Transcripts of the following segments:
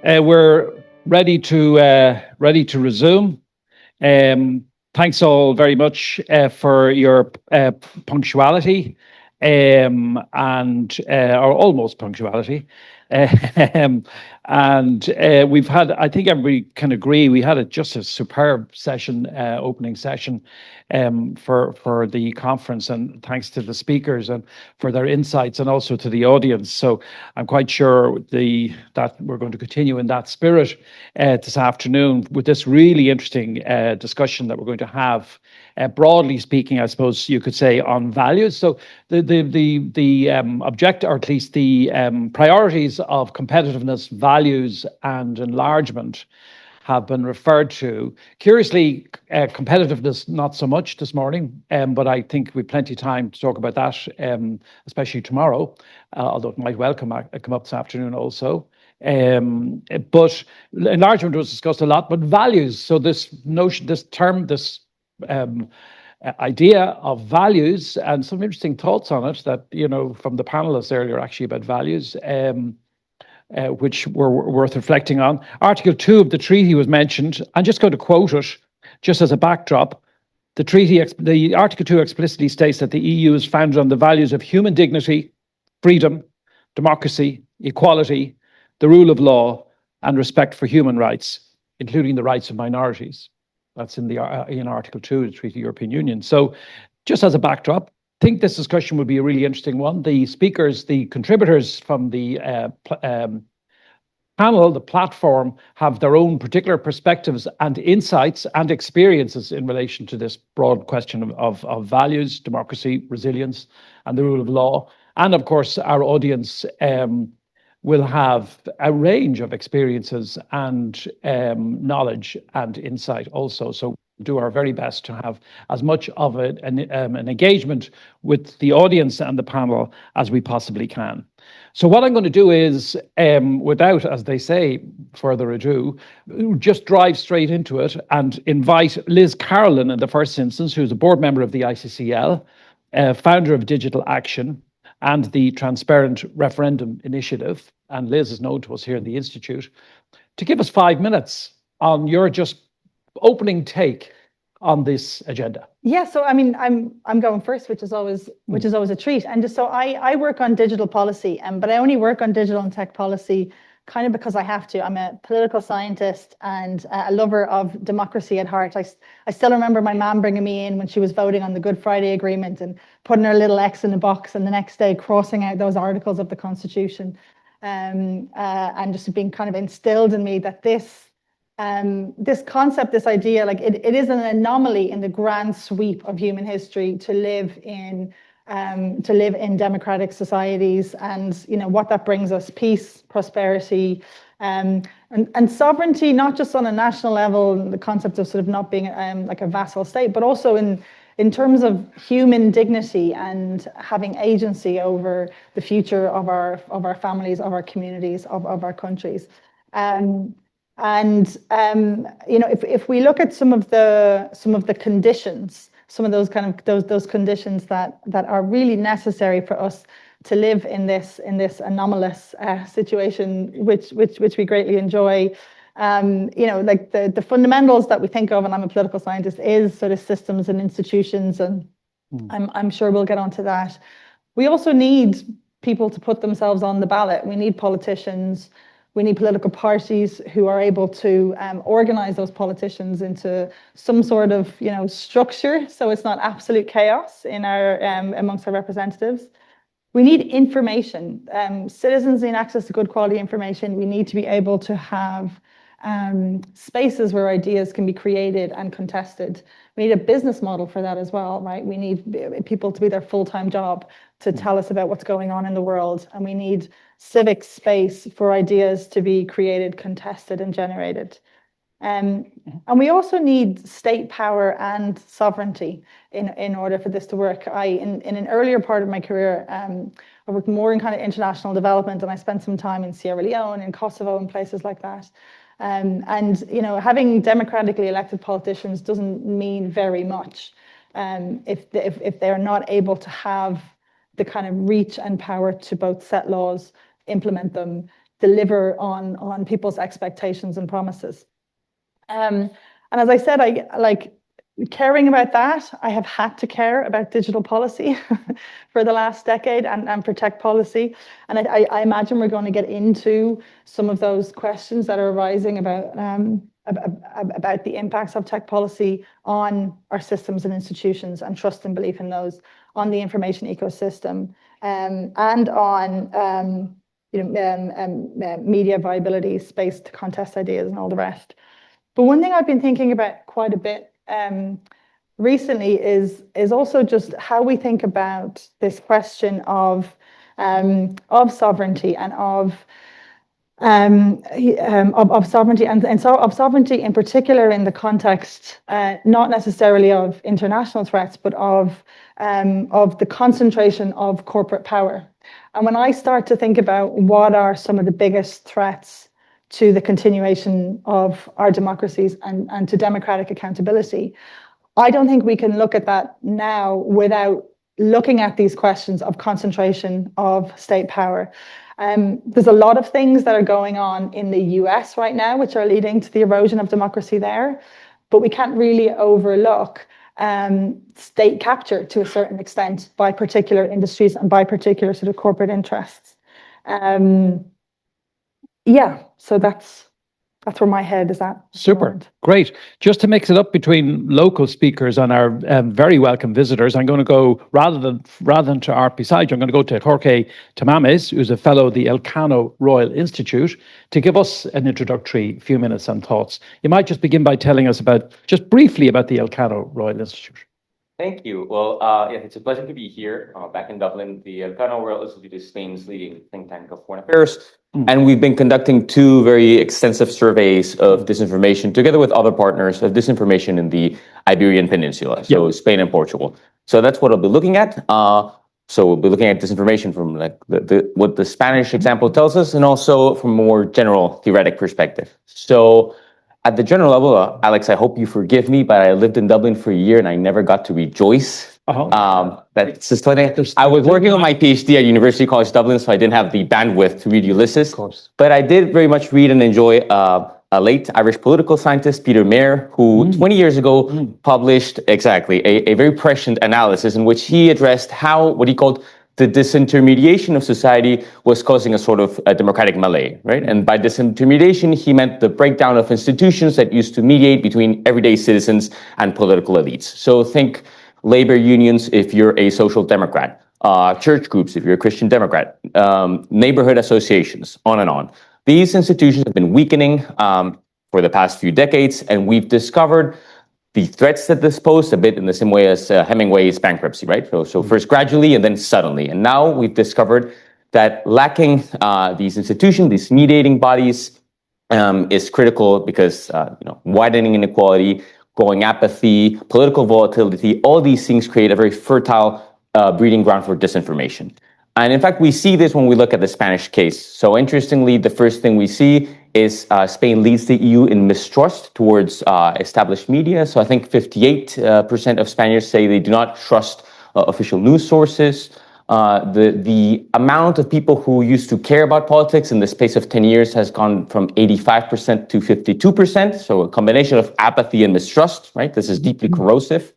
We're ready to resume. Thanks all very much for your punctuality or almost punctuality. We've had, I think everybody can agree, we had just a superb session, opening session for the conference, and thanks to the speakers and for their insights, and also to the audience. So I'm quite sure that we're going to continue in that spirit this afternoon with this really interesting discussion that we're going to have. Broadly speaking, I suppose you could say, on values. So the objective, or at least the priorities of competitiveness, values, and enlargement have been referred to. Curiously, competitiveness not so much this morning, but I think we've plenty of time to talk about that, especially tomorrow, although it might well come up this afternoon also. But enlargement was discussed a lot, but values. So this notion, this term, this idea of values, and some interesting thoughts on it that, from the panelists earlier, actually, about values, which were worth reflecting on. Article 2 of the treaty was mentioned. I'm just going to quote it just as a backdrop. The Article 2 explicitly states that the EU is founded on the values of human dignity, freedom, democracy, equality, the rule of law, and respect for human rights, including the rights of minorities. That's in Article 2 of the Treaty of the European Union. So just as a backdrop, I think this discussion would be a really interesting one. The speakers, the contributors from the panel, the platform, have their own particular perspectives and insights and experiences in relation to this broad question of values, democracy, resilience, and the rule of law. And of course, our audience will have a range of experiences and knowledge and insight also. So do our very best to have as much of an engagement with the audience and the panel as we possibly can. So what I'm going to do is, without, as they say, further ado, just drive straight into it and invite Liz Carolan in the first instance, who's a board member of the ICCL, founder of Digital Action and the Transparent Referendum Initiative. And Liz is known to us here in the Institute, to give us 5 minutes on your just opening take on this agenda. Yeah, so I mean, I'm going first, which is always a treat. And just so I work on digital policy, but I only work on digital and tech policy kind of because I have to. I'm a political scientist and a lover of democracy at heart. I still remember my mom bringing me in when she was voting on the Good Friday Agreement and putting her little X in the box, and the next day crossing out those articles of the Constitution, and just being kind of instilled in me that this concept, this idea, like it is an anomaly in the grand sweep of human history to live in democratic societies, and what that brings us: peace, prosperity, and sovereignty, not just on a national level, the concept of sort of not being like a vassal state, but also in terms of human dignity and having agency over the future of our families, of our communities, of our countries. If we look at some of the conditions, some of those kind of those conditions that are really necessary for us to live in this anomalous situation, which we greatly enjoy, like the fundamentals that we think of, and I'm a political scientist, is sort of systems and institutions, and I'm sure we'll get onto that. We also need people to put themselves on the ballot. We need politicians. We need political parties who are able to organize those politicians into some sort of structure, so it's not absolute chaos in our amongst our representatives. We need information. Citizens need access to good quality information. We need to be able to have spaces where ideas can be created and contested. We need a business model for that as well, right? We need people to be their full-time job to tell us about what's going on in the world, and we need civic space for ideas to be created, contested, and generated. And we also need state power and sovereignty in order for this to work. In an earlier part of my career, I worked more in kind of international development, and I spent some time in Sierra Leone and Kosovo and places like that. Having democratically elected politicians doesn't mean very much if they're not able to have the kind of reach and power to both set laws, implement them, deliver on people's expectations and promises. And as I said, caring about that, I have had to care about digital policy for the last decade and for tech policy. And I imagine we're going to get into some of those questions that are arising about the impacts of tech policy on our systems and institutions and trust and belief in those, on the information ecosystem, and on media viability, space to contest ideas and all the rest. But one thing I've been thinking about quite a bit recently is also just how we think about this question of sovereignty and of sovereignty and of sovereignty in particular in the context not necessarily of international threats, but of the concentration of corporate power. And when I start to think about what are some of the biggest threats to the continuation of our democracies and to democratic accountability, I don't think we can look at that now without looking at these questions of concentration of state power. There's a lot of things that are going on in the US right now, which are leading to the erosion of democracy there, but we can't really overlook state capture to a certain extent by particular industries and by particular sort of corporate interests. So that's where my head is at. Super, great. Just to mix it up between local speakers and our very welcome visitors, I'm going to go, rather than to Art beside you, I'm going to go to Jorge Tamames, who's a fellow of the Elcano Royal Institute, to give us an introductory few minutes and thoughts. You might just begin by telling us just briefly about the Elcano Royal Institute. Thank you. Well, it's a pleasure to be here back in Dublin. The Elcano Royal Institute is Spain's leading think tank of foreign affairs. And we've been conducting 2 very extensive surveys of disinformation together with other partners of disinformation in the Iberian Peninsula, so Spain and Portugal. So that's what I'll be looking at. So we'll be looking at disinformation from like what the Spanish example tells us, and also from a more general theoretic perspective. So at the general level, Alex, I hope you forgive me, but I lived in Dublin for a year and I never got to read Joyce. That's just funny. I was working on my PhD at University College Dublin, so I didn't have the bandwidth to read Ulysses. Of course. But I did very much read and enjoy a late Irish political scientist, Peter Mayer, who 20 years ago published a very prescient analysis in which he addressed how what he called the disintermediation of society was causing a sort of a democratic malaise, right? And by disintermediation, he meant the breakdown of institutions that used to mediate between everyday citizens and political elites. So think labor unions if you're a social democrat, church groups if you're a Christian Democrat, neighborhood associations, on and on. These institutions have been weakening for the past few decades, and we've discovered the threats that this posed a bit in the same way as Hemingway's bankruptcy, right? So first gradually and then suddenly. And now we've discovered that lacking these institutions, these mediating bodies, is critical because widening inequality, growing apathy, political volatility, all these things create a very fertile breeding ground for disinformation. And in fact, we see this when we look at the Spanish case. So interestingly, the first thing we see is Spain leads the EU in mistrust towards established media. So I think 58% of Spaniards say they do not trust official news sources. The amount of people who used to care about politics in the space of 10 years has gone from 85% to 52%. So a combination of apathy and mistrust, right? This is deeply corrosive.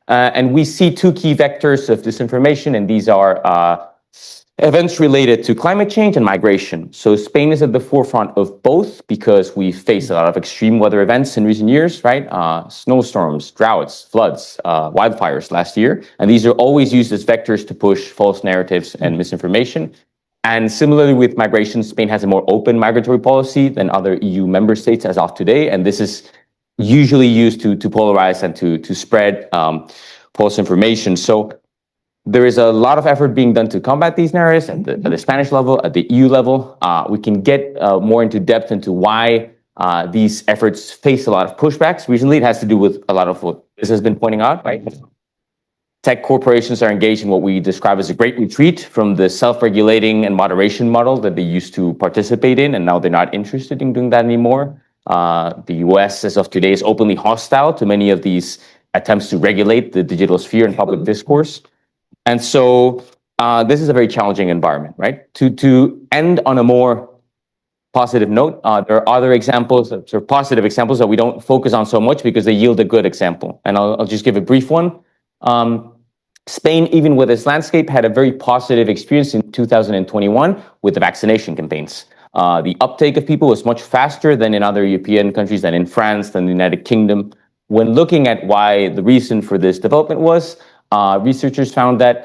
And we see 2 key vectors of disinformation, and these are events related to climate change and migration. So Spain is at the forefront of both because we faced a lot of extreme weather events in recent years, right? Snowstorms, droughts, floods, wildfires last year. And these are always used as vectors to push false narratives and misinformation. And similarly with migration, Spain has a more open migratory policy than other EU member states as of today. And this is usually used to polarize and to spread false information. So there is a lot of effort being done to combat these narratives at the Spanish level, at the EU level. We can get more into depth into why these efforts face a lot of pushbacks. Recently, it has to do with a lot of what this has been pointing out, right? Tech corporations are engaged in what we describe as a great retreat from the self-regulating and moderation model that they used to participate in, and now they're not interested in doing that anymore. The US, as of today, is openly hostile to many of these attempts to regulate the digital sphere and public discourse. And so this is a very challenging environment, right? To end on a more positive note. There are other examples, sort of positive examples that we don't focus on so much because they yield a good example. And I'll just give a brief one. Spain, even with its landscape, had a very positive experience in 2021 with the vaccination campaigns. The uptake of people was much faster than in other European countries, than in France, than the United Kingdom. When looking at why the reason for this development was, researchers found that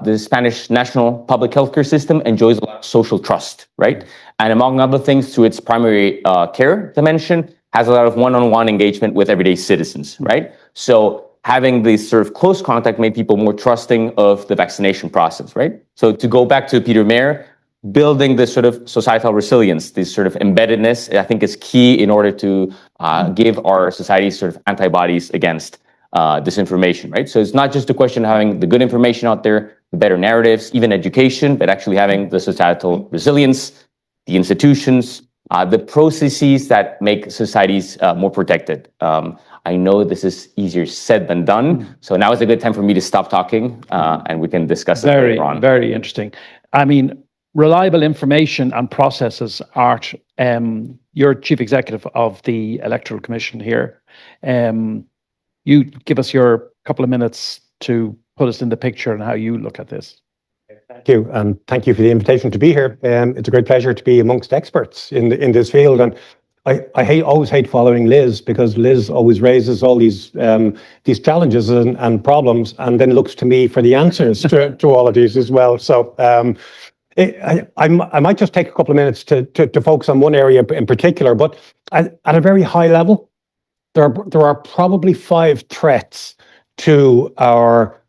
the Spanish national public healthcare system enjoys a lot of social trust, right? And among other things, through its primary care dimension, has a lot of one-on-one engagement with everyday citizens, right? So having this sort of close contact made people more trusting of the vaccination process, right? So to go back to Peter Mayer, building this sort of societal resilience, this sort of embeddedness, I think is key in order to give our society sort of antibodies against disinformation, right? So it's not just a question of having the good information out there, the better narratives, even education, but actually having the societal resilience, the institutions, the processes that make societies more protected. I know this is easier said than done, so now is a good time for me to stop talking and we can discuss it later on. Very interesting. I mean, reliable information and processes. Art, you're chief executive of the Electoral Commission here. You give us your couple of minutes to put us in the picture and how you look at this. Thank you, and thank you for the invitation to be here. It's a great pleasure to be amongst experts in this field. And I always hate following Liz, because Liz always raises all these challenges and problems, and then looks to me for the answers to all of these as well. So I might just take a couple of minutes to focus on one area in particular, but at a very high level, there are probably 5 threats to our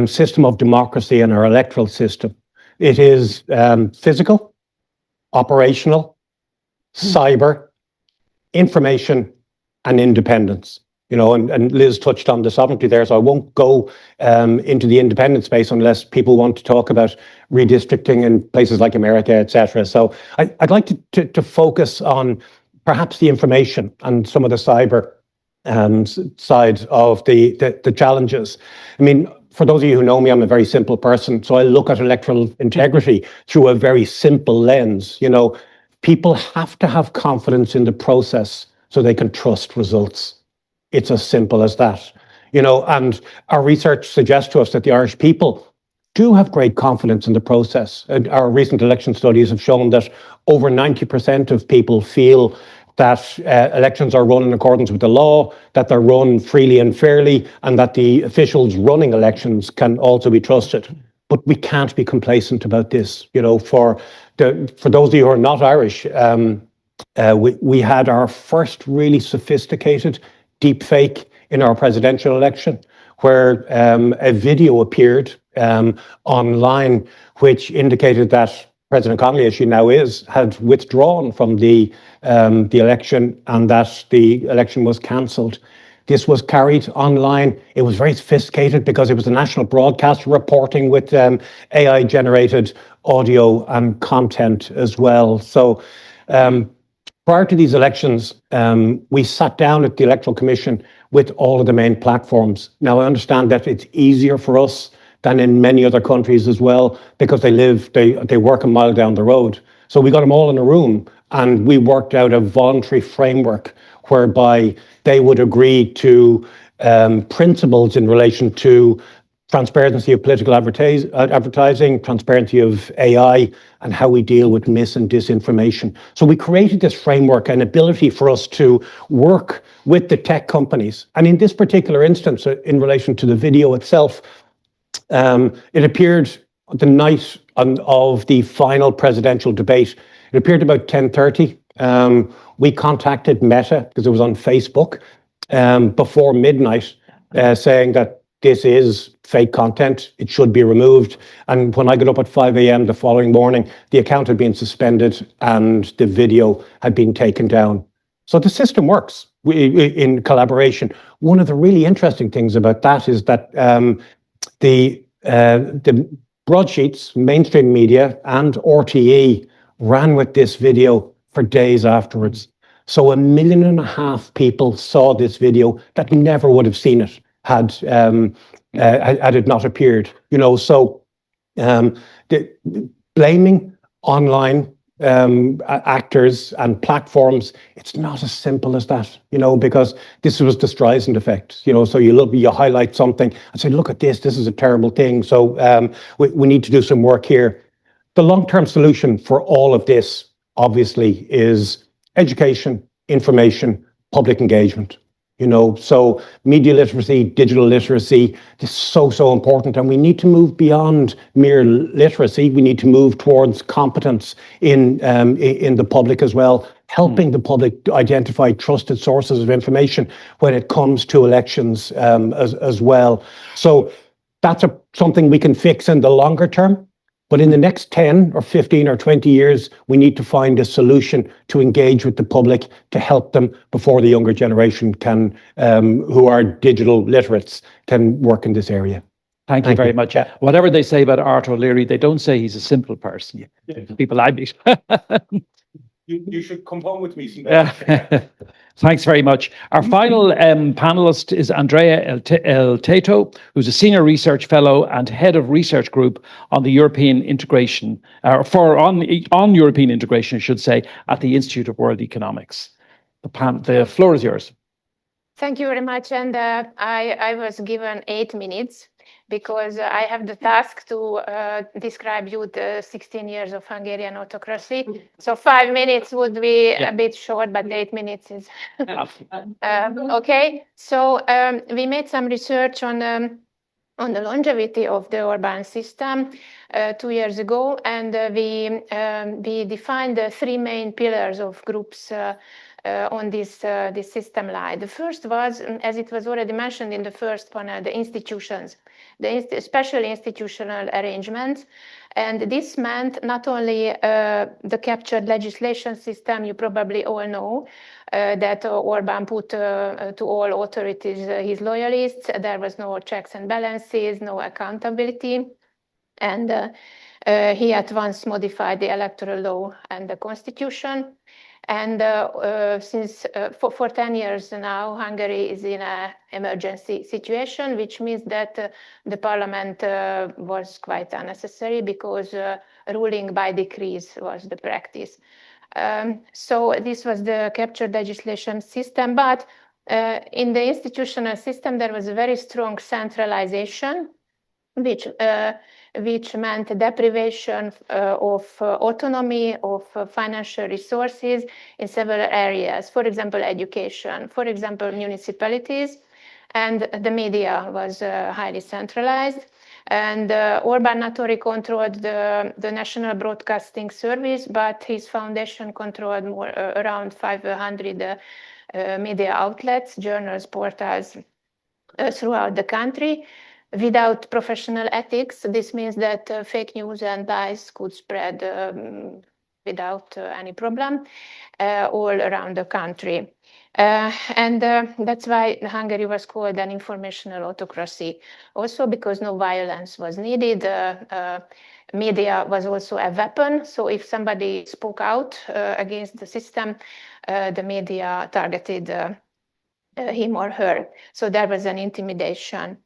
system of democracy and our electoral system. It is physical, operational, cyber, information, and independence. You know, and Liz touched on the sovereignty there, so I won't go into the independent space unless people want to talk about redistricting in places like America, etc. So I'd like to focus on perhaps the information and some of the cyber side of the challenges. I mean, for those of you who know me, I'm a very simple person, so I look at electoral integrity through a very simple lens. You know, people have to have confidence in the process so they can trust results. It's as simple as that. You know, and our research suggests to us that the Irish people do have great confidence in the process. And our recent election studies have shown that over 90% of people feel that elections are run in accordance with the law, that they're run freely and fairly, and that the officials running elections can also be trusted. But we can't be complacent about this. You know, for those of you who are not Irish, we had our first really sophisticated deep fake in our presidential election, where a video appeared online which indicated that President Connolly, as she now is, had withdrawn from the election and that the election was cancelled. This was carried online. It was very sophisticated because it was a national broadcaster reporting with AI-generated audio and content as well. So prior to these elections, we sat down at the Electoral Commission with all of the main platforms. Now, I understand that it's easier for us than in many other countries as well, because they work a mile down the road. So we got them all in a room and we worked out a voluntary framework whereby they would agree to principles in relation to transparency of political advertising, transparency of AI, and how we deal with mis and disinformation. So we created this framework, an ability for us to work with the tech companies. And in this particular instance, in relation to the video itself, it appeared the night of the final presidential debate. It appeared about 10:30. We contacted Meta, because it was on Facebook, before midnight, saying that this is fake content, it should be removed. And when I got up at 5 a.m. the following morning, the account had been suspended and the video had been taken down. So the system works in collaboration. One of the really interesting things about that is that the broadsheets, mainstream media, and RTE ran with this video for days afterwards. So 1.5 million people saw this video that never would have seen it had it not appeared. You know, so blaming online actors and platforms, it's not as simple as that, because this was the Streisand effect, so you highlight something and say, look at this is a terrible thing. So we need to do some work here. The long-term solution for all of this, obviously, is education, information, public engagement. So media literacy, digital literacy, this is so important. And we need to move beyond mere literacy. We need to move towards competence in the public as well, helping the public identify trusted sources of information when it comes to elections as well. So that's something we can fix in the longer term. But in the next 10 or 15 or 20 years, we need to find a solution to engage with the public to help them before the younger generation can, who are digital literates, can work in this area. Thank you very much. Yeah. Whatever they say about Art O'Leary, they don't say he's a simple person. Yeah. People I meet. You should come home with me someday. Thanks very much. Our final panelist is Andrea Éltető, who's a senior research fellow and head of research group on the European integration, on European integration, I should say, at the Institute of World Economics. The floor is yours. Thank you very much. And I was given 8 minutes because I have the task to describe you the 16 years of Hungarian autocracy. So 5 minutes would be a bit short, but 8 minutes is okay. So we made some research on the longevity of the Orbán system 2 years ago, and we defined the 3 main pillars of groups on this system line. The first was, as it was already mentioned in the first panel, the institutions, especially institutional arrangements. And this meant not only the captured legislation system, you probably all know, that Orbán put to all authorities his loyalists. There was no checks and balances, no accountability. And he at once modified the electoral law and the constitution. And since for 10 years now, Hungary is in an emergency situation, which means that the parliament was quite unnecessary because ruling by decrees was the practice. So this was the captured legislation system. But in the institutional system, there was a very strong centralization, which meant deprivation of autonomy, of financial resources in several areas. For example, education, for example, municipalities, and the media was highly centralized. And Orbán not only controlled the National Broadcasting Service, but his foundation controlled around 500 media outlets, journals, portals throughout the country. Without professional ethics, this means that fake news and lies could spread without any problem all around the country. And that's why Hungary was called an informational autocracy, also because no violence was needed. Media was also a weapon. So if somebody spoke out against the system, the media targeted him or her. So there was an intimidation.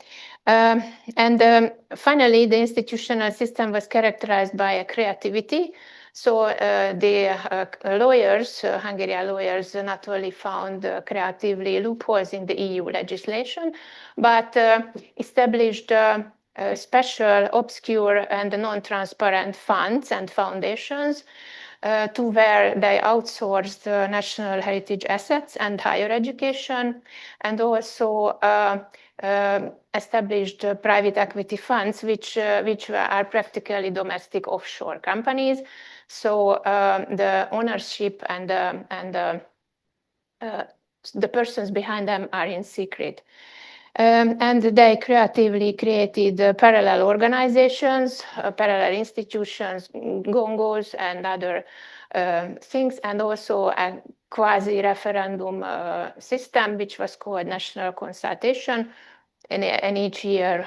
And finally, the institutional system was characterized by a creativity. So the lawyers, Hungarian lawyers, not only found creatively loopholes in the EU legislation, but established special, obscure, and non-transparent funds and foundations to where they outsourced national heritage assets and higher education, and also established private equity funds, which are practically domestic offshore companies. So the ownership and the persons behind them are in secret. And they creatively created parallel organizations, parallel institutions, gongos, and other things, and also a quasi-referendum system, which was called national consultation. And each year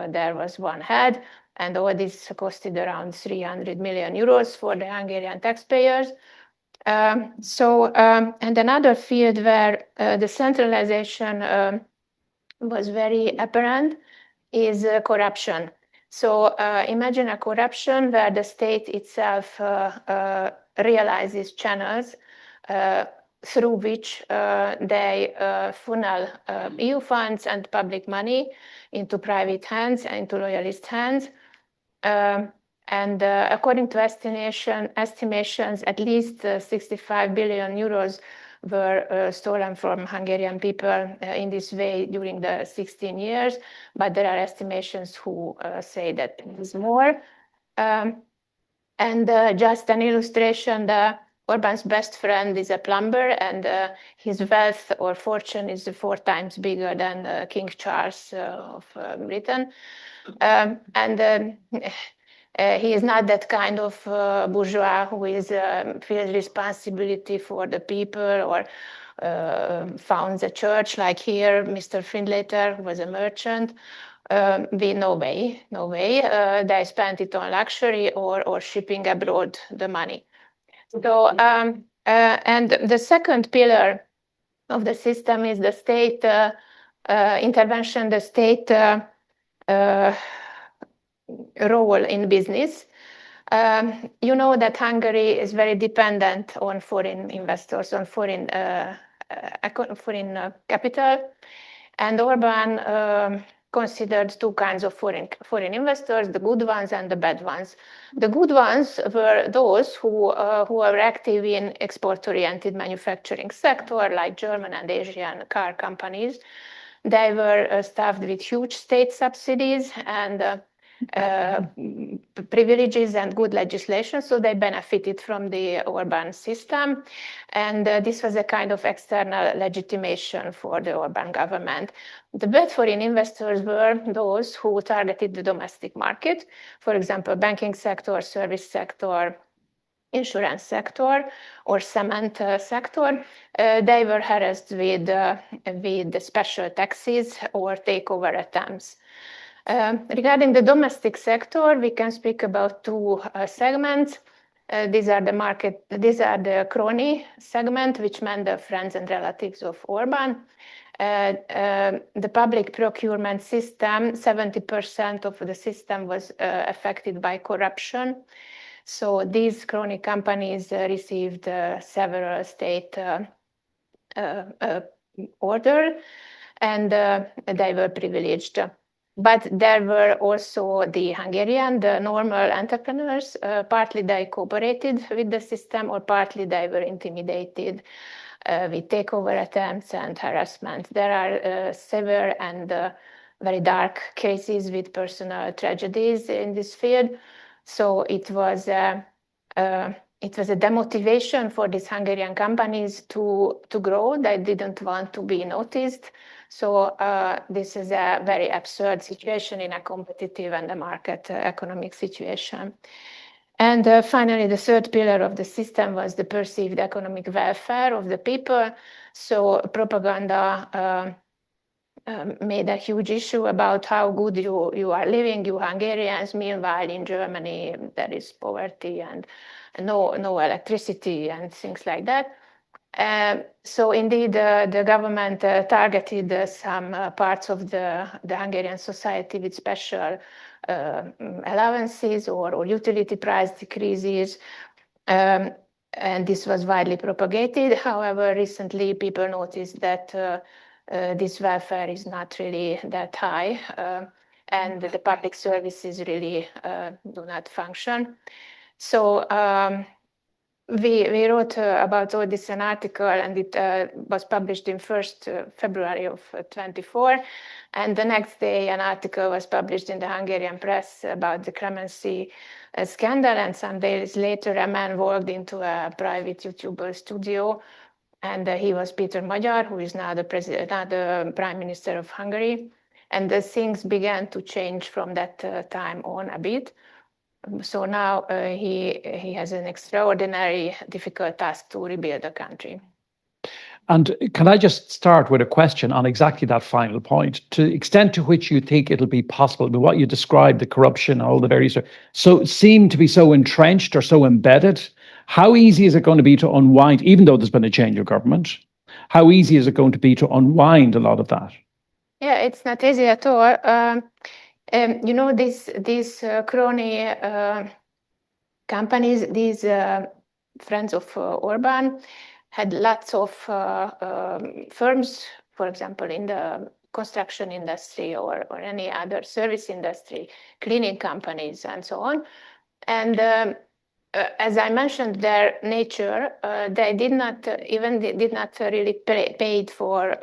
there was one head, and all this costed around 300 million euros for the Hungarian taxpayers. And another field where the centralization was very apparent is corruption. So imagine a corruption where the state itself realizes channels through which they funnel EU funds and public money into private hands, into loyalist hands. And according to estimations, at least 65 billion euros were stolen from Hungarian people in this way during the 16 years, but there are estimations who say that it is more. And just an illustration, Orban's best friend is a plumber, and his wealth or fortune is 4 times bigger than King Charles of Britain. He is not that kind of bourgeois who feels responsibility for the people or founds a church like here, Mr. Findlater, who was a merchant. No way. They spent it on luxury or shipping abroad the money. So, and the second pillar of the system is the state intervention, the state role in business. You know that Hungary is very dependent on foreign investors, on foreign capital, and Orban considered 2 kinds of foreign investors: the good ones and the bad ones. The good ones were those who are active in export-oriented manufacturing sector, like German and Asian car companies. They were staffed with huge state subsidies and privileges and good legislation, so they benefited from the Orban system. And this was a kind of external legitimation for the Orban government. The bad foreign investors were those who targeted the domestic market, for example, banking sector, service sector, insurance sector, or cement sector. They were harassed with the special taxes or takeover attempts. Regarding the domestic sector, we can speak about 2 segments. These are the crony segment, which meant the friends and relatives of Orban. The public procurement system, 70% of the system was affected by corruption. So these crony companies received several state orders, and they were privileged. But there were also the Hungarian, the normal entrepreneurs. Partly they cooperated with the system, or partly they were intimidated with takeover attempts and harassment. There are severe and very dark cases with personal tragedies in this field. So it was a demotivation for these Hungarian companies to grow. They didn't want to be noticed. So this is a very absurd situation in a competitive and a market economic situation. And finally, the third pillar of the system was the perceived economic welfare of the people. So propaganda made a huge issue about how good you are living, you Hungarians. Meanwhile, in Germany, there is poverty and no electricity and things like that. So indeed, the government targeted some parts of the Hungarian society with special allowances or utility price decreases. And this was widely propagated. However, recently people noticed that this welfare is not really that high, and the public services really do not function. So we wrote about all this an article, and it was published in February of 24. And the next day, an article was published in the Hungarian press about the clemency scandal. And some days later, a man walked into a private YouTube studio, and he was Péter Magyar, who is now the Prime Minister of Hungary. And the things began to change from that time on a bit. So now he has an extraordinary, difficult task to rebuild the country. And can I just start with a question on exactly that final point, to the extent to which you think it'll be possible, but what you described, the corruption, all the various, so seem to be so entrenched or so embedded. How easy is it going to be to unwind, even though there's been a change of government? How easy is it going to be to unwind a lot of that? Yeah, it's not easy at all. These crony companies, these friends of Orban, had lots of firms, for example, in the construction industry or any other service industry, cleaning companies, and so on. And as I mentioned, their nature, they did not really paid for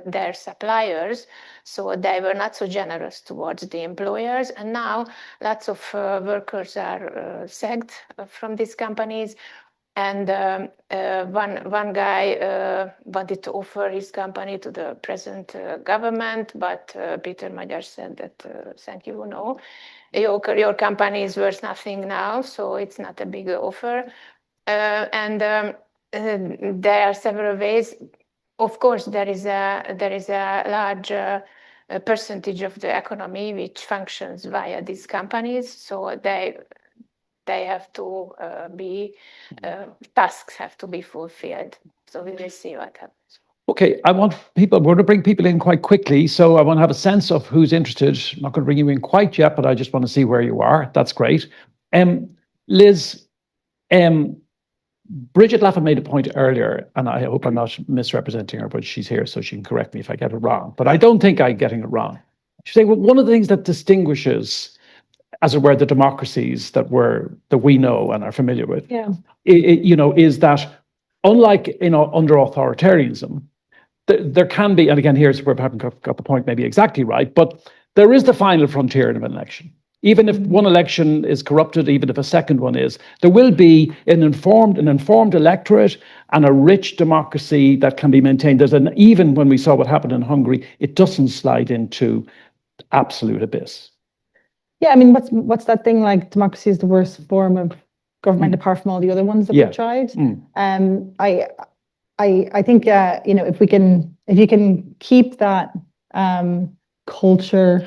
their suppliers, so they were not so generous towards the employers. And now lots of workers are sacked from these companies. And one guy wanted to offer his company to the present government, but Peter Magyar said that thank you, no. Your company is worth nothing now, so it's not a big offer. And there are several ways. Of course, there is a large percentage of the economy which functions via these companies, so they have to tasks have to be fulfilled. So we will see what happens. Okay, we're going to bring people in quite quickly. So I want to have a sense of who's interested. I'm not going to bring you in quite yet, but I just want to see where you are. That's great. Liz, Bridget Laffan made a point earlier, and I hope I'm not misrepresenting her, but she's here, so she can correct me if I get it wrong. But I don't think I'm getting it wrong. She's saying, well, one of the things that distinguishes, as it were, the democracies that we know and are familiar with, is that unlike under authoritarianism, there can be, and again, here's where I haven't got the point maybe exactly right, but there is the final frontier of an election. Even if one election is corrupted, even if a second one is, there will be an informed electorate and a rich democracy that can be maintained. Even when we saw what happened in Hungary, it doesn't slide into absolute abyss. Yeah, I mean, what's that thing like? Democracy is the worst form of government apart from all the other ones that we've tried. I think if you can keep that culture,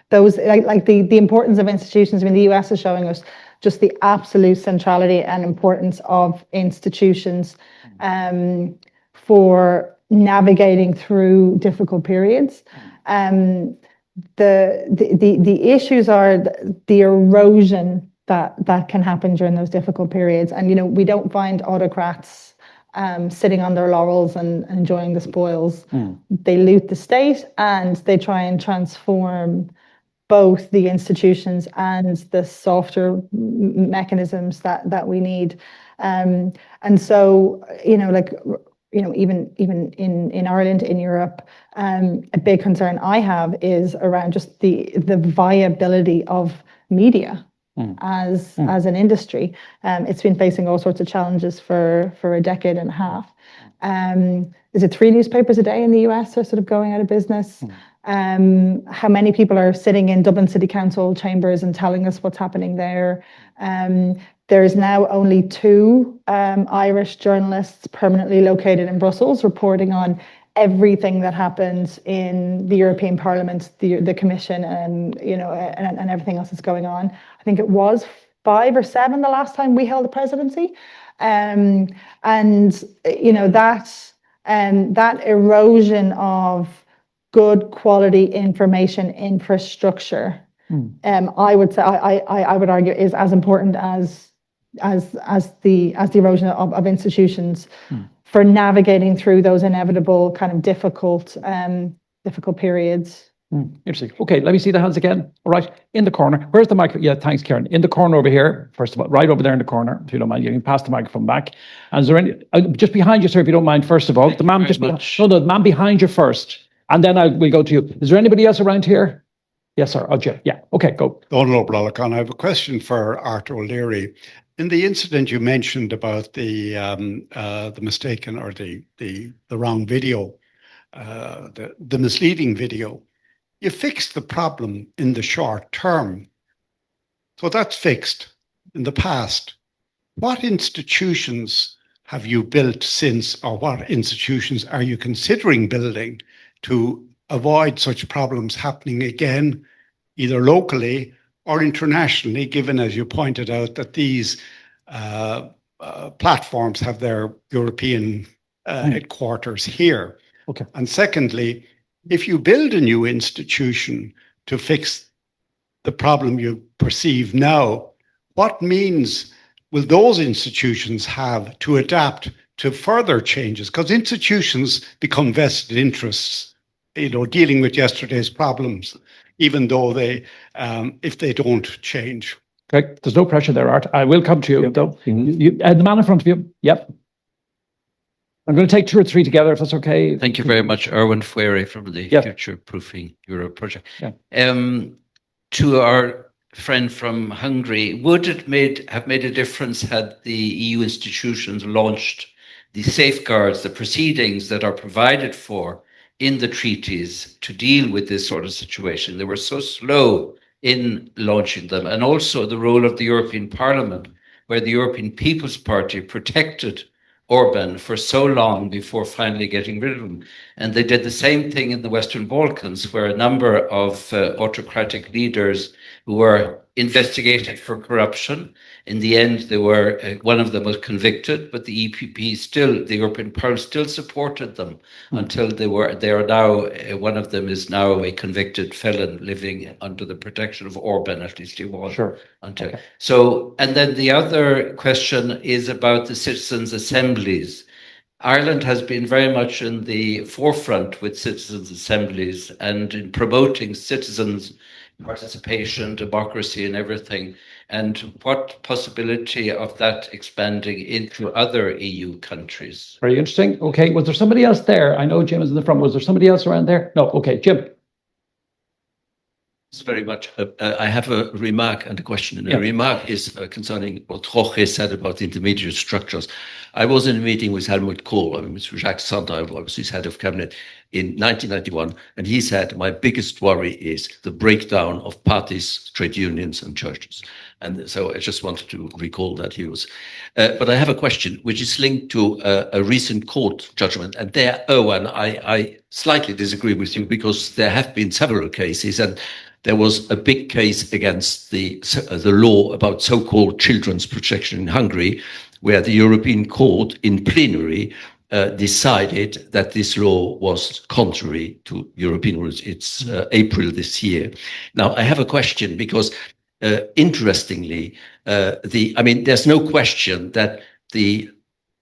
those like the importance of institutions. I mean, the US is showing us just the absolute centrality and importance of institutions for navigating through difficult periods. The issues are the erosion that can happen during those difficult periods, and we don't find autocrats sitting on their laurels and enjoying the spoils. They loot the state and they try and transform both the institutions and the softer mechanisms that we need. And so, even in Ireland, in Europe, a big concern I have is around just the viability of media as an industry. It's been facing all sorts of challenges for a decade and a half. Is it 3 newspapers a day in the US are sort of going out of business? How many people are sitting in Dublin City Council chambers and telling us what's happening there? There is now only 2 Irish journalists permanently located in Brussels reporting on everything that happens in the European Parliament, the Commission, and everything else that's going on. I think it was 5 or 7 the last time we held the presidency, that erosion of good quality information infrastructure, I would say, I would argue, is as important as the erosion of institutions for navigating through those inevitable kind of difficult periods. Interesting. Okay, let me see the hands again. All right, in the corner. Where's the microphone? Yeah, thanks, Karen. In the corner over here, first of all, right over there in the corner, if you don't mind, you can pass the microphone back. And is there any, just behind you, sir, if you don't mind, first of all, the man just the man behind you first, and then we'll go to you. Is there anybody else around here? Yes, sir. Oh, Jay. Yeah. Okay, go. Elcano, I have a question for Arthur O'Leary. In the incident you mentioned about the mistaken or the wrong video, the misleading video, you fixed the problem in the short term. So that's fixed in the past. What institutions have you built since, or what institutions are you considering building to avoid such problems happening again, either locally or internationally, given, as you pointed out, that these platforms have their European headquarters here? Okay. And secondly, if you build a new institution to fix the problem you perceive now, what means will those institutions have to adapt to further changes? Because institutions become vested interests, dealing with yesterday's problems, even though they, if they don't change. Okay, there's no pressure there, Art. I will come to you, though. The man in front of you. Yep. I'm going to take 2 or 3 together, if that's okay. Thank you very much, Erwin Fuere from the Future Proofing Europe project. To our friend from Hungary, would it have made a difference had the EU institutions launched the safeguards, the proceedings that are provided for in the treaties to deal with this sort of situation? They were so slow in launching them, and also the role of the European Parliament, where the European People's Party protected Orban for so long before finally getting rid of him. And they did the same thing in the Western Balkans, where a number of autocratic leaders who were investigated for corruption. In the end, they were one of them was convicted, but the EPP still, the European Parliament still supported them until they are now, one of them is now a convicted felon living under the protection of Orban, at least he was. Sure. Until. Okay. So, and then the other question is about the citizens' assemblies. Ireland has been very much in the forefront with citizens' assemblies and in promoting citizens' participation, democracy and everything. And what possibility of that expanding into other EU countries? Very interesting. Okay, was there somebody else there? I know Jim is in the front. Was there somebody else around there? No, okay, Jim. Thanks very much. I have a remark and a question. And the remark is concerning what Jorge said about the intermediate structures. I was in a meeting with Helmut Kohl, Mr. Jacques Santer, was his head of cabinet in 1991, and he said, my biggest worry is the breakdown of parties, trade unions, and churches. And so I just wanted to recall that he was. But I have a question, which is linked to a recent court judgment. And there, Erwin, I slightly disagree with you because there have been several cases, and there was a big case against the law about so-called children's protection in Hungary, where the European Court in plenary decided that this law was contrary to European rules. It's April this year. Now, I have a question because, interestingly, there's no question that the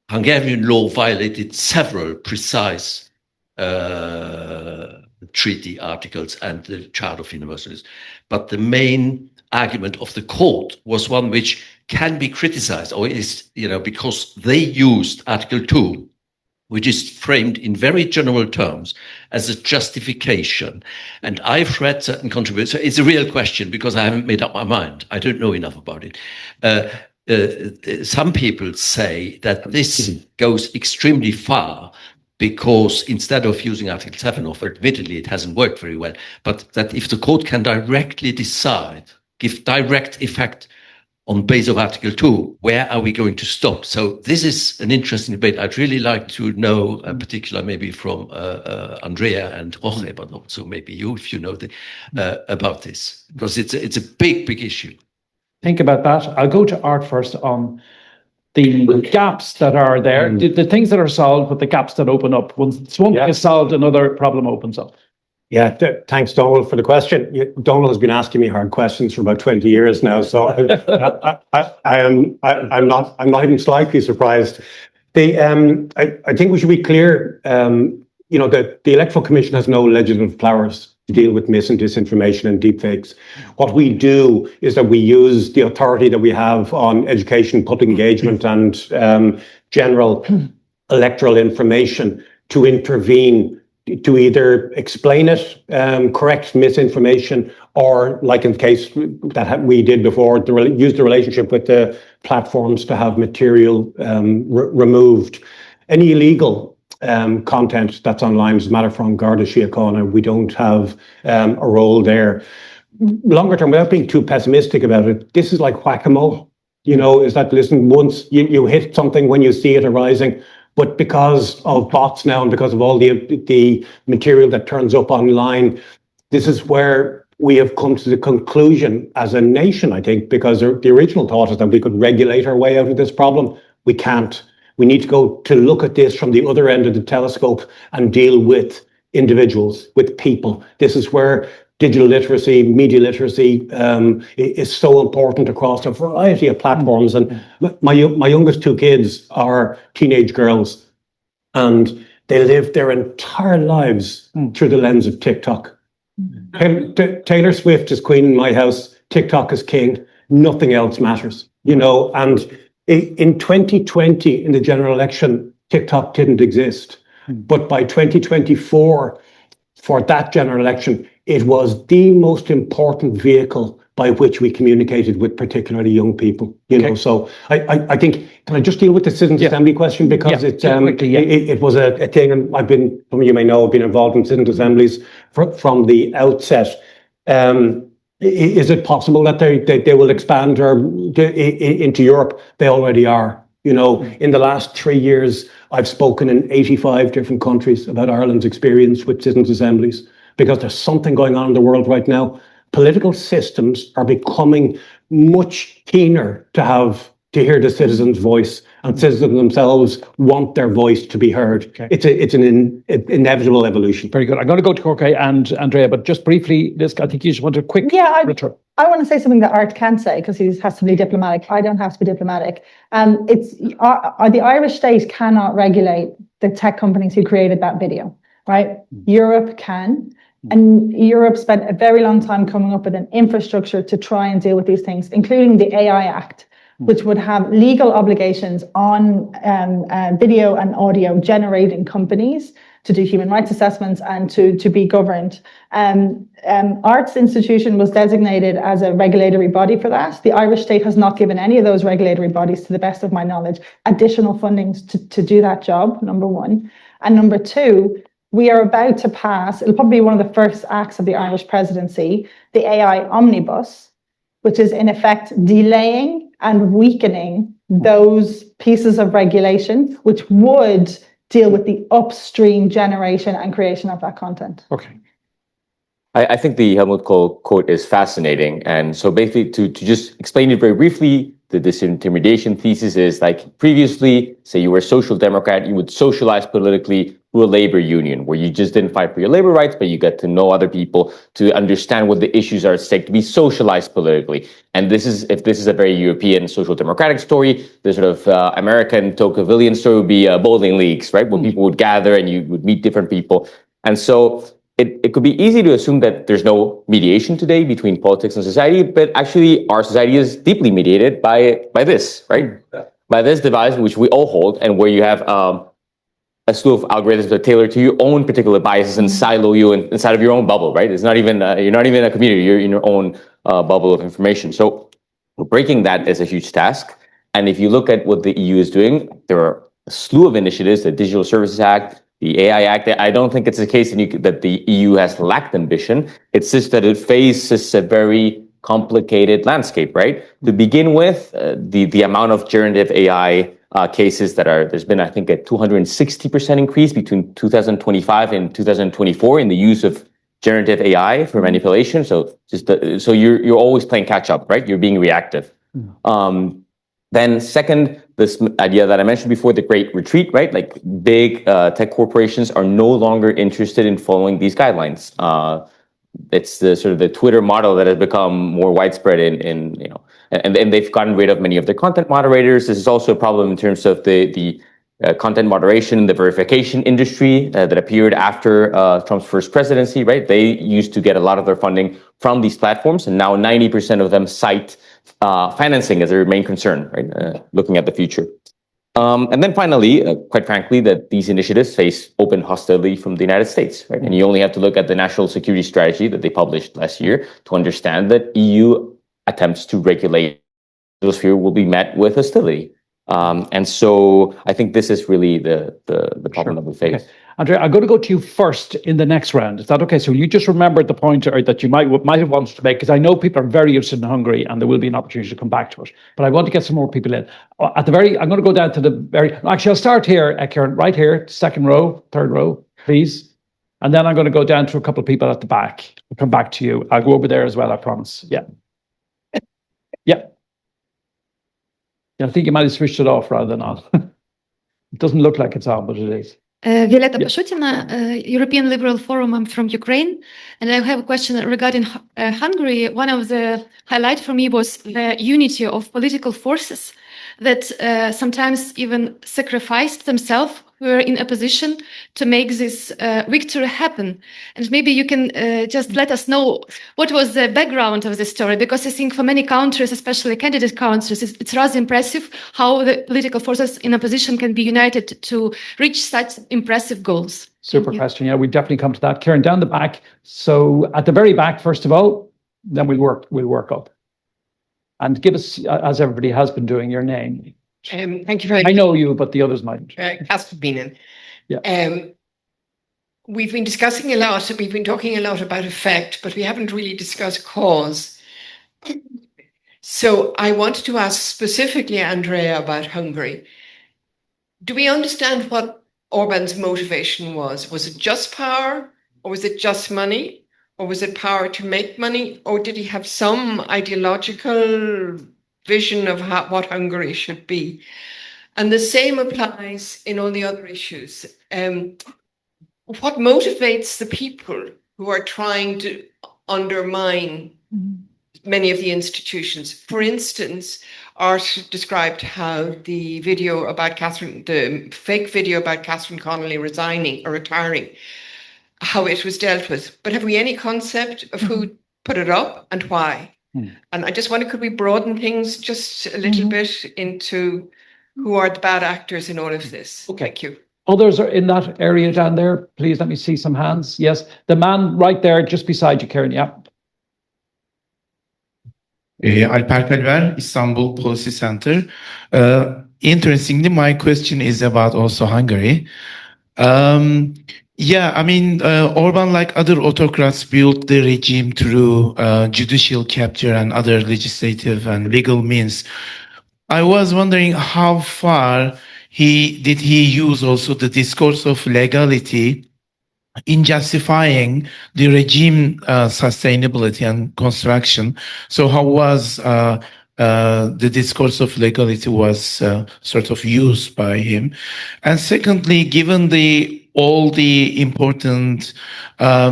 Hungarian law violated several precise treaty articles and the Charter of Universalism. But the main argument of the court was one which can be criticized, or is, because they used Article 2, which is framed in very general terms as a justification. And I've read certain contributions. So it's a real question because I haven't made up my mind. I don't know enough about it. Some people say that this goes extremely far, because instead of using Article 7, or admittedly it hasn't worked very well, but that if the court can directly decide, give direct effect on base of Article 2, where are we going to stop? So this is an interesting debate. I'd really like to know, in particular, maybe from Andrea and Jorge, but also maybe you, if you know about this, because it's a big, big issue. Think about that. I'll go to Art first on the gaps that are there, the things that are solved, but the gaps that open up. Once one is solved, another problem opens up. Yeah, thanks, Donald, for the question. Donald has been asking me hard questions for about 20 years now, so I'm not even slightly surprised. I think we should be clear. The Electoral Commission has no legislative powers to deal with mis and disinformation and deepfakes. What we do is that we use the authority that we have on education, public engagement, and general electoral information to intervene, to either explain it, correct misinformation, or, like in the case that we did before, use the relationship with the platforms to have material removed. Any illegal content that's online, as a matter from Garda Síochána, we don't have a role there. Longer term, without being too pessimistic about it, this is like whack-a-mole. Is that, listen, once you hit something when you see it arising, but because of bots now and because of all the material that turns up online, this is where we have come to the conclusion as a nation, I think, because the original thought is that we could regulate our way out of this problem. We can't. We need to go to look at this from the other end of the telescope and deal with individuals, with people. This is where digital literacy, media literacy is so important across a variety of platforms. And my youngest two kids are teenage girls, and they live their entire lives through the lens of TikTok. Taylor Swift is queen in my house. TikTok is king. Nothing else matters, you know. And in 2020, in the general election, TikTok didn't exist. But by 2024, for that general election, it was the most important vehicle by which we communicated with particularly young people. You know, so I think, can I just deal with the Citizens' Assembly question, because it was a thing, and some of you may know, I've been involved in Citizens' Assemblies from the outset. Is it possible that they will expand into Europe? They already are. You know, in the last 3 years, I've spoken in 85 different countries about Ireland's experience with citizens' assemblies, because there's something going on in the world right now. Political systems are becoming much keener to hear the citizens' voice, and citizens themselves want their voice to be heard. It's an inevitable evolution. Very good. I'm going to go to Jorge and Andrea, but just briefly, Liz, I think you just want a quick retro. I want to say something that Art can't say, because he has to be diplomatic. I don't have to be diplomatic. The Irish state cannot regulate the tech companies who created that video, right? Europe can. And Europe spent a very long time coming up with an infrastructure to try and deal with these things, including the AI Act, which would have legal obligations on video and audio generating companies to do human rights assessments and to be governed. Arts Institution was designated as a regulatory body for that. The Irish state has not given any of those regulatory bodies, to the best of my knowledge, additional funding to do that job, number one. And number two, we are about to pass, it'll probably be one of the first acts of the Irish presidency, the AI Omnibus, which is in effect delaying and weakening those pieces of regulation, which would deal with the upstream generation and creation of that content. Okay. I think the Helmut Kohl quote is fascinating. And so basically, to just explain it very briefly, the disintermediation thesis is like previously, say you were a social democrat, you would socialize politically through a labor union where you just didn't fight for your labor rights, but you get to know other people, to understand what the issues are at stake, to be socialized politically. And if this is a very European social democratic story, the sort of American Tocquevillian story would be bowling leagues, right? Where people would gather and you would meet different people. And so it could be easy to assume that there's no mediation today between politics and society, but actually our society is deeply mediated by this, right? By this device, which we all hold, and where you have a slew of algorithms that tailor to your own particular biases and silo you inside of your own bubble, right? It's not even you're not even a community; you're in your own bubble of information. So breaking that is a huge task. And if you look at what the EU is doing, there are a slew of initiatives: the Digital Services Act, the AI Act. I don't think it's the case that the EU has lacked ambition. It's just that it faces a very complicated landscape, right? To begin with, the amount of generative AI cases there's been, I think, a 260% increase between 2025 and 2024 in the use of generative AI for manipulation. So so you're always playing catch up, right? You're being reactive. Then second, this idea that I mentioned before, the Great Retreat, right? Like big tech corporations are no longer interested in following these guidelines. It's the sort of the Twitter model that has become more widespread and they've gotten rid of many of their content moderators. This is also a problem in terms of the content moderation, the verification industry that appeared after Trump's first presidency, right? They used to get a lot of their funding from these platforms, and now 90% of them cite financing as their main concern, right? Looking at the future. And then finally, quite frankly, that these initiatives face open hostility from the United States, right? And you only have to look at the national security strategy that they published last year to understand that EU attempts to regulate those sphere will be met with hostility. And so I think this is really the problem that we face. Okay. Andrea, I'm going to go to you first in the next round. Is that okay? So you just remembered the point that you might have wanted to make, because I know people are very interested in Hungary and there will be an opportunity to come back to it. But I want to get some more people in. I'm going to go down to the actually, I'll start here, Karen, right here, second row, third row, please. And then I'm going to go down to a couple of people at the back. I'll come back to you. I'll go over there as well, I promise. Yeah. Yeah. I think you might have switched it off rather than on. It doesn't look like it's on, but it is. Violeta Pashutina, European Liberal Forum. I'm from Ukraine, and I have a question regarding Hungary. One of the highlights for me was the unity of political forces that sometimes even sacrificed themselves, who were in a position to make this victory happen. And maybe you can just let us know what was the background of this story, because I think for many countries, especially candidate countries, it's rather impressive how the political forces in opposition can be united to reach such impressive goals. Super question. Yeah, we definitely come to that. Karen, down the back. So at the very back, first of all, then we'll work up. And give us, as everybody has been doing, your name. Thank you very much. I know you, but the others might. Casper Beenan. Yeah. We've been discussing a lot, we've been talking a lot about effect, but we haven't really discussed cause. So I wanted to ask specifically Andrea about Hungary. Do we understand what Orban's motivation was? Was it just power, or was it just money? Or was it power to make money? Or did he have some ideological vision of what Hungary should be? And the same applies in all the other issues. What motivates the people who are trying to undermine many of the institutions? For instance, Art described how the fake video about Catherine Connolly resigning or retiring, how it was dealt with. But have we any concept of who put it up and why? And I just wonder, could we broaden things just a little bit into who are the bad actors in all of this? Okay. Thank you. Others are in that area down there. Please let me see some hands. Yes, the man right there just beside you, Karen. Yeah. Alper Kalver, Istanbul Policy Center. Interestingly, my question is about also Hungary. Yeah, I mean, Orban, like other autocrats, built the regime through judicial capture and other legislative and legal means. I was wondering how far did he use also the discourse of legality in justifying the regime sustainability and construction. So how was the discourse of legality was sort of used by him? And secondly, given all the important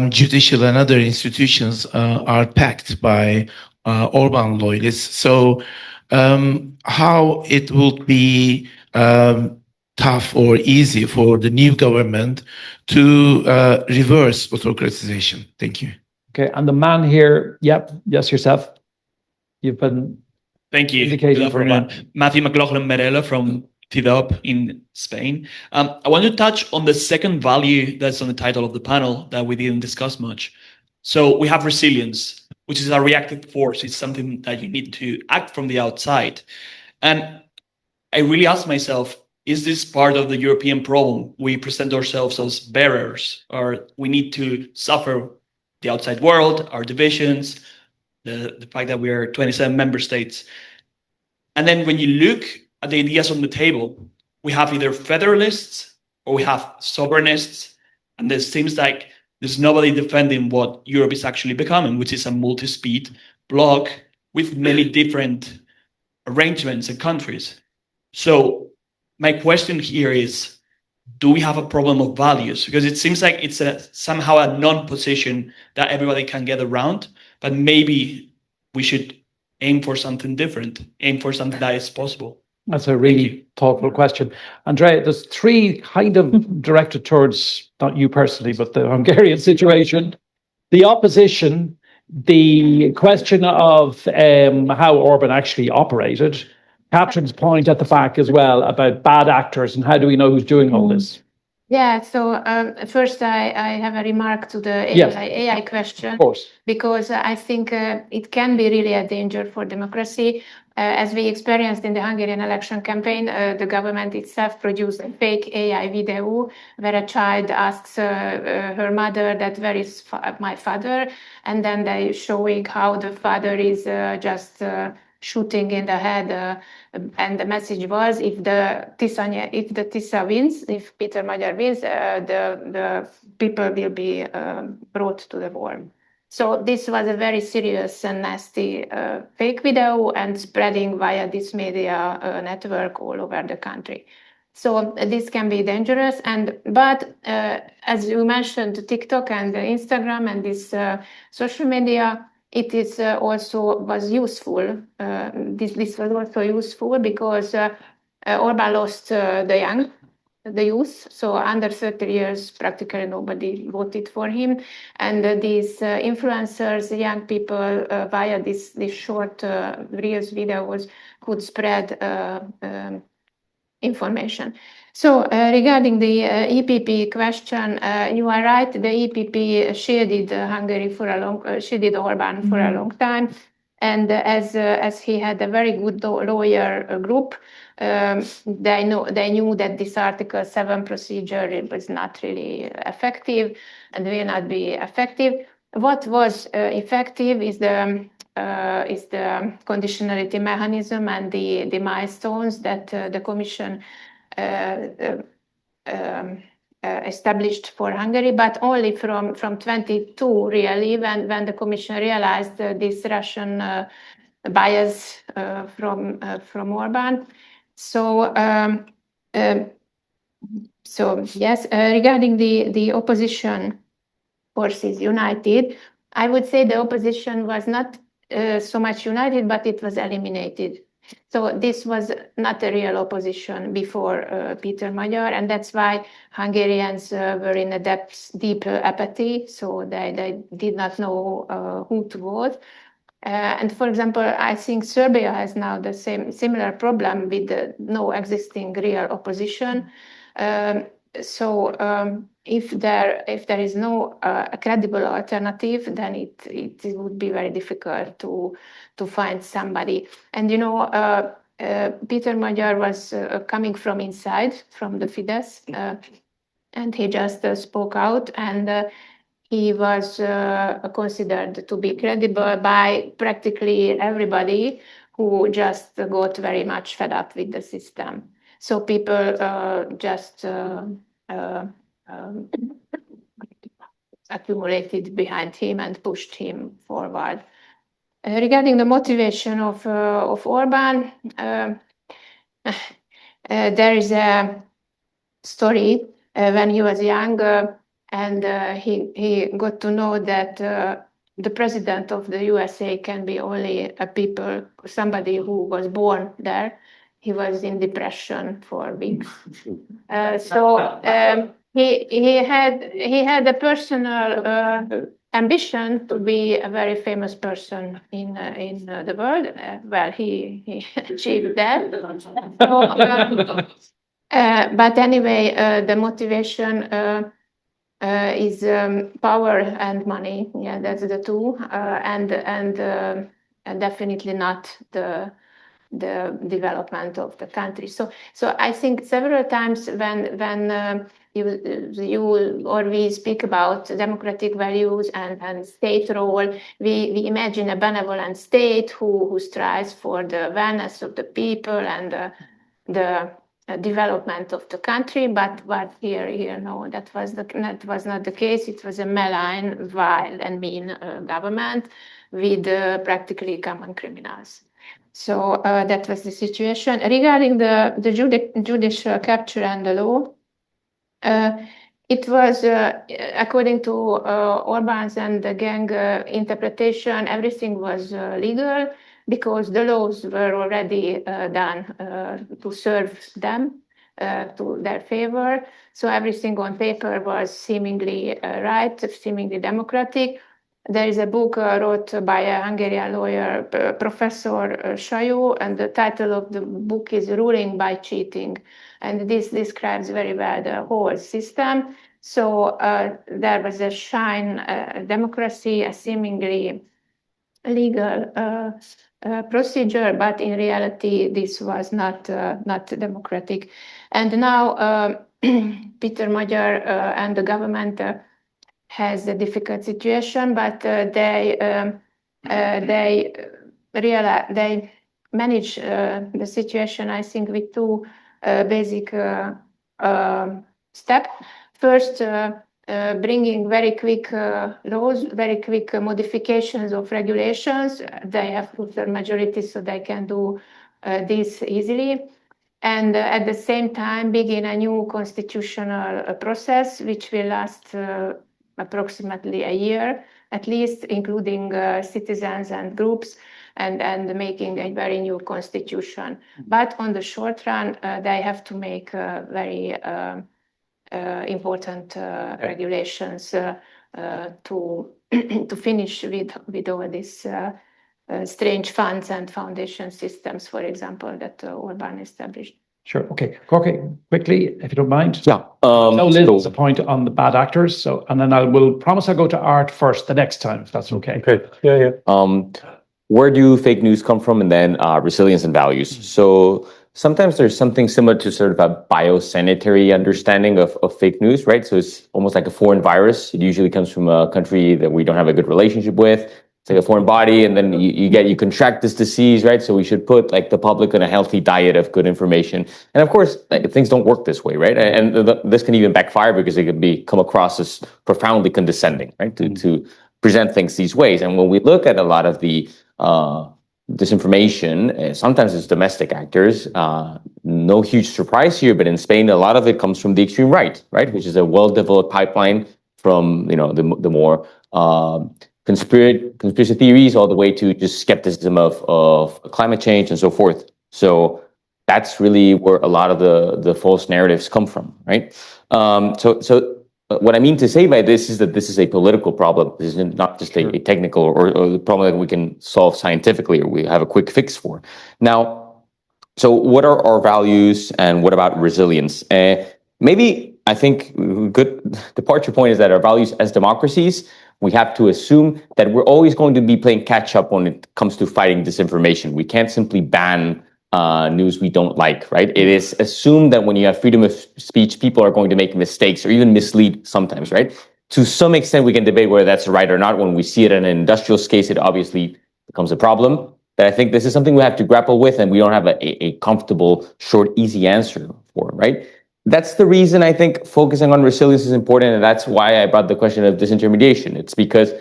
judicial and other institutions are packed by Orban loyalists, so how it would be tough or easy for the new government to reverse autocratization? Thank you. Okay, and the man here, yep, yes, yourself. You've been indicating for a man. Matthew McLaughlin Merela from TIDOP in Spain. I want to touch on the second value that's on the title of the panel that we didn't discuss much. So we have resilience, which is a reactive force. It's something that you need to act from the outside. And I really asked myself, is this part of the European problem? We present ourselves as bearers, or we need to suffer the outside world, our divisions, the fact that we are 27 member states. And then when you look at the ideas on the table, we have either federalists or we have sovereignists. And it seems like there's nobody defending what Europe is actually becoming, which is a multi-speed bloc with many different arrangements and countries. So my question here is, do we have a problem of values? Because it seems like it's somehow a non-position that everybody can get around, but maybe we should aim for something different, aim for something that is possible. That's a really thoughtful question. Andrea, there's three kind of directed towards, not you personally, but the Hungarian situation, the opposition, the question of how Orban actually operated, Catherine's point at the back as well about bad actors and how do we know who's doing all this? Yeah, so first I have a remark to the Yes. AI question, Of course. because I think it can be really a danger for democracy. As we experienced in the Hungarian election campaign, the government itself produced a fake AI video where a child asks her mother that where is my father, and then they showing how the father is just shooting in the head, and the message was if the TISA wins, if Peter Magyar wins, the people will be brought to the war. So this was a very serious and nasty fake video and spreading via this media network all over the country. So this can be dangerous. But as you mentioned, TikTok and Instagram and this social media, it is also was useful. This was also useful because Orbán lost the youth, so under 30 years, practically nobody voted for him. And these influencers, young people, via this short Reels videos, could spread information. So regarding the EPP question, you are right. The EPP shielded Hungary for a long, shielded Orbán for a long time, and as he had a very good lawyer group, they knew that this Article 7 procedure was not really effective and will not be effective. What was effective is the conditionality mechanism and the milestones that the Commission established for Hungary, but only from 22 really, when the Commission realized this Russian bias from Orbán. So yes, regarding the opposition forces united, I would say the opposition was not so much united, but it was eliminated. So this was not a real opposition before Peter Magyar, and that's why Hungarians were in a deep apathy. So they did not know who to vote. And for example, I think Serbia has now the similar problem with no existing real opposition. If there is no credible alternative, then it would be very difficult to find somebody. And you know, Peter Magyar was coming from inside, from the Fidesz, and he just spoke out, and he was considered to be credible by practically everybody who just got very much fed up with the system. So people just accumulated behind him and pushed him forward. Regarding the motivation of Orbán, there is a story when he was young and he got to know that the president of the USA can be only somebody who was born there. He was in depression for weeks. He had a personal ambition to be a very famous person in the world. Well, he achieved that. But anyway, the motivation is power and money. Yeah, that's the two, and definitely not the development of the country. So I think several times when you or we speak about democratic values and state role, we imagine a benevolent state who strives for the wellness of the people and the development of the country, but here no, that was not the case. It was a malign, vile, and mean government with practically common criminals. So that was the situation. Regarding the judicial capture and the law, it was according to Orbán's and the gang interpretation, everything was legal, because the laws were already done to serve them, to their favor. So everything on paper was seemingly right, seemingly democratic. There is a book wrote by a Hungarian lawyer, Professor Sajó, and the title of the book is Ruling by Cheating. And this describes very well the whole system. So there was a democracy, a seemingly legal procedure, but in reality, this was not democratic. And now Peter Magyar and the government has a difficult situation, but they manage the situation, I think, with two basic steps. First, bringing very quick laws, very quick modifications of regulations. They have two-thirds majority, so they can do this easily. and at the same time begin a new constitutional process, which will last approximately a year, at least, including citizens and groups, and making a very new constitution. But on the short run, they have to make very important regulations to finish with all these strange funds and foundation systems, for example, that Orban established. Sure. Okay. Jorge, quickly, if you don't mind. Yeah. No, Liz, a point on the bad actors. So, and then I will promise I'll go to Art first the next time, if that's okay. Okay. Yeah. Where do fake news come from? And then resilience and values. So sometimes there's something similar to sort of a biosanitary understanding of fake news, right? So it's almost like a foreign virus. It usually comes from a country that we don't have a good relationship with. It's like a foreign body, and then you contract this disease, right? So we should put like the public on a healthy diet of good information. And of course, things don't work this way, right? And this can even backfire because it can come across as profoundly condescending, right? To present things these ways. And when we look at a lot of the disinformation, sometimes it's domestic actors. No huge surprise here, but in Spain, a lot of it comes from the extreme right, which is a well-developed pipeline from the more conspiracy theories all the way to just skepticism of climate change and so forth. So that's really where a lot of the false narratives come from, right? So what I mean to say by this is that this is a political problem. This is not just a technical or a problem that we can solve scientifically or we have a quick fix for. Now, so what are our values and what about resilience? Maybe I think good departure point is that our values as democracies, we have to assume that we're always going to be playing catch up when it comes to fighting disinformation. We can't simply ban news we don't like, right? It is assumed that when you have freedom of speech, people are going to make mistakes or even mislead sometimes, right? To some extent, we can debate whether that's right or not. When we see it in an industrial case, it obviously becomes a problem. But I think this is something we have to grapple with, and we don't have a comfortable, short, easy answer for, right? That's the reason I think focusing on resilience is important, and that's why I brought the question of disintermediation. It's because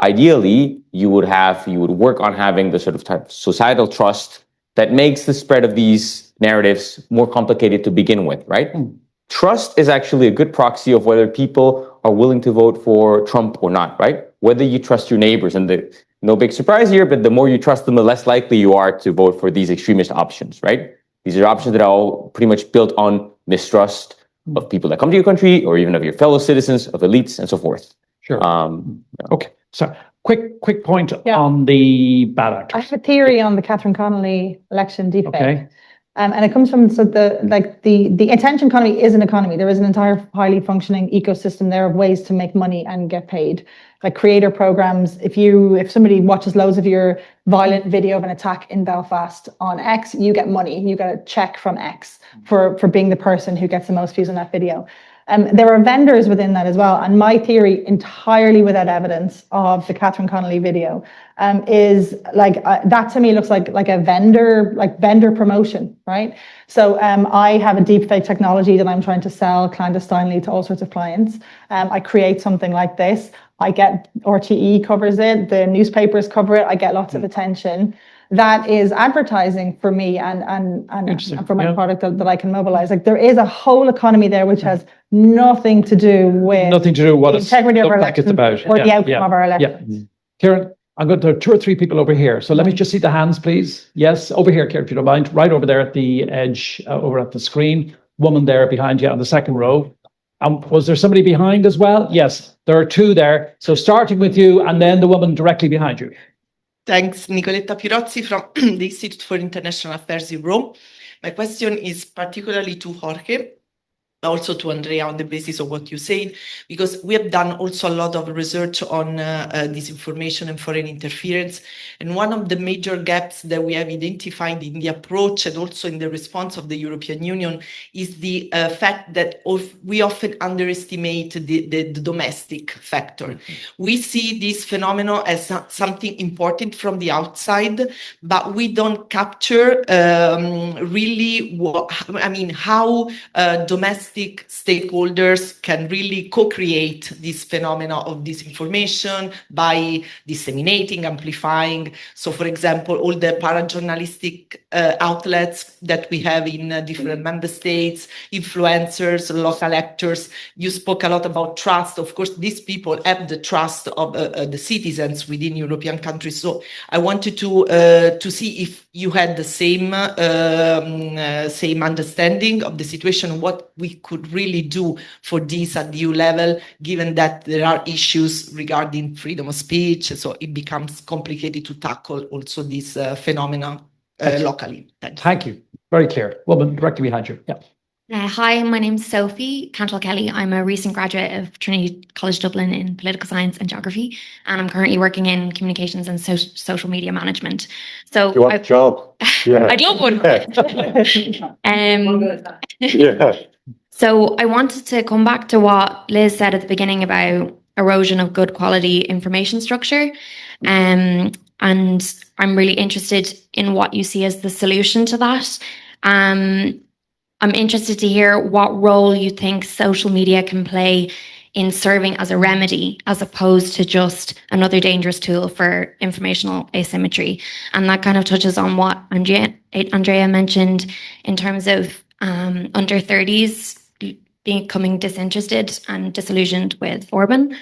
ideally, you would work on having the sort of type of societal trust that makes the spread of these narratives more complicated to begin with, right? Trust is actually a good proxy of whether people are willing to vote for Trump or not, right? Whether you trust your neighbors, and no big surprise here, but the more you trust them, the less likely you are to vote for these extremist options, right? These are options that are all pretty much built on mistrust of people that come to your country or even of your fellow citizens, of elites, and so forth. Sure. Okay. So quick point on the bad actors. I have a theory on the Catherine Connolly election deepfake. Okay. And it comes from the attention economy is an economy. There is an entire highly functioning ecosystem there of ways to make money and get paid. Like creator programs. If somebody watches loads of your violent video of an attack in Belfast on X, you get money. You get a check from X for being the person who gets the most views on that video. There are vendors within that as well. And my theory, entirely without evidence of the Catherine Connolly video, is like that to me looks like a vendor promotion, right? So I have a deepfake technology that I'm trying to sell clandestinely to all sorts of clients. I create something like this. I get RTE covers it, the newspapers cover it. I get lots of attention. That is advertising for me and for my product that I can mobilize. Like there is a whole economy there which has nothing to do with what the integrity of our elections elections or the outcome of our elections. Yeah. Kieran, there are 2 or 3 people over here. So let me just see the hands, please. Yes, over here, Kieran, if you don't mind. Right over there at the edge, over at the screen. Woman there behind you on the second row. Was there somebody behind as well? Yes, there are 2 there. So starting with you and then the woman directly behind you. Thanks, Nicoletta Pirozzi from the Institute for International Affairs in Rome. My question is particularly to Jorge, also to Andrea on the basis of what you said, because we have done also a lot of research on disinformation and foreign interference. And one of the major gaps that we have identified in the approach and also in the response of the European Union is the fact that we often underestimate the domestic factor. We see this phenomenon as something important from the outside, but we don't capture really how domestic domestic stakeholders can really co-create this phenomena of disinformation by disseminating, amplifying. So, for example, all the parajournalistic outlets that we have in different member states, influencers, local actors. You spoke a lot about trust. Of course, these people have the trust of the citizens within European countries. So I wanted to see if you had the same understanding of the situation, what we could really do for this at the EU level, given that there are issues regarding freedom of speech. So it becomes complicated to tackle also this phenomena locally. Thank you. Very clear. Woman directly behind you. Yeah. Hi, my name's Sophie Cantwell-Kelly. I'm a recent graduate of Trinity College Dublin in political science and geography, and I'm currently working in communications and social media management. So you want a job? Yeah. I'd love one. Yeah. So I wanted to come back to what Liz said at the beginning about erosion of good quality information structure. And I'm really interested in what you see as the solution to that. I'm interested to hear what role you think social media can play in serving as a remedy, as opposed to just another dangerous tool for informational asymmetry. And that kind of touches on what Andrea mentioned in terms of under 30s becoming disinterested and disillusioned with Orban.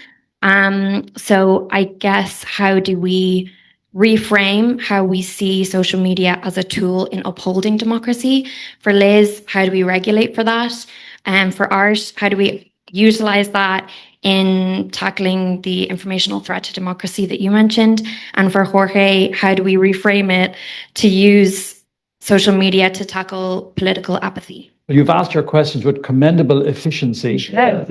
So I guess, how do we reframe how we see social media as a tool in upholding democracy? For Liz, how do we regulate for that? And for Art, how do we utilize that in tackling the informational threat to democracy that you mentioned? And for Jorge, how do we reframe it to use social media to tackle political apathy? Well, you've asked your questions with commendable efficiency. But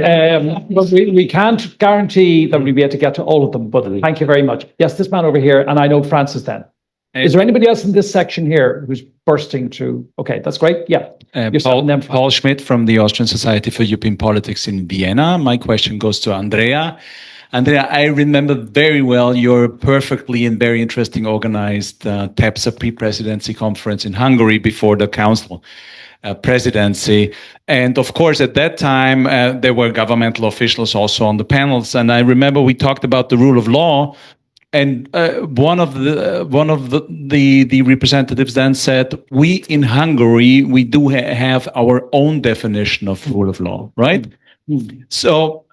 we can't guarantee that we'll be able to get to all of them, but thank you very much. Yes, this man over here, and I know Francis then. Is there anybody else in this section here who's bursting through? Okay, that's great. Yeah. Paul Schmidt from the Austrian Society for European Politics in Vienna. My question goes to Andrea. Andrea, I remember very well your perfectly and very interesting organized TEPSA Pre-Presidency Conference in Hungary before the Council presidency. And of course, at that time, there were governmental officials also on the panels. And I remember we talked about the rule of law. And one of the representatives then said, we in Hungary, we do have our own definition of rule of law, right? Mm-hmm. So,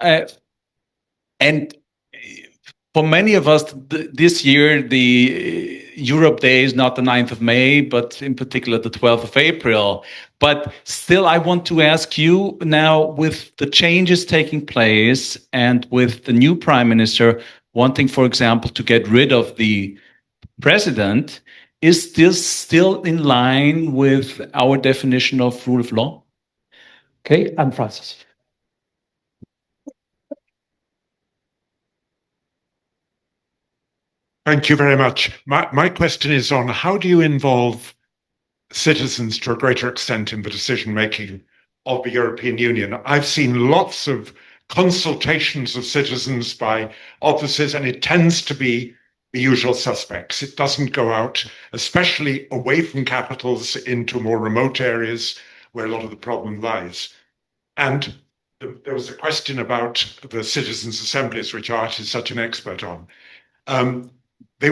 and for many of us, this year, the Europe Day is not the 9th of May, but in particular the 12th of April. But still, I want to ask you now, with the changes taking place and with the new prime minister wanting, for example, to get rid of the president, is this still in line with our definition of rule of law? Okay, and Francis. Thank you very much. My question is on how do you involve citizens to a greater extent in the decision-making of the European Union? I've seen lots of consultations of citizens by offices, and it tends to be the usual suspects. It doesn't go out, especially away from capitals, into more remote areas where a lot of the problem lies. And there was a question about the citizens' assemblies, which Art is such an expert on. They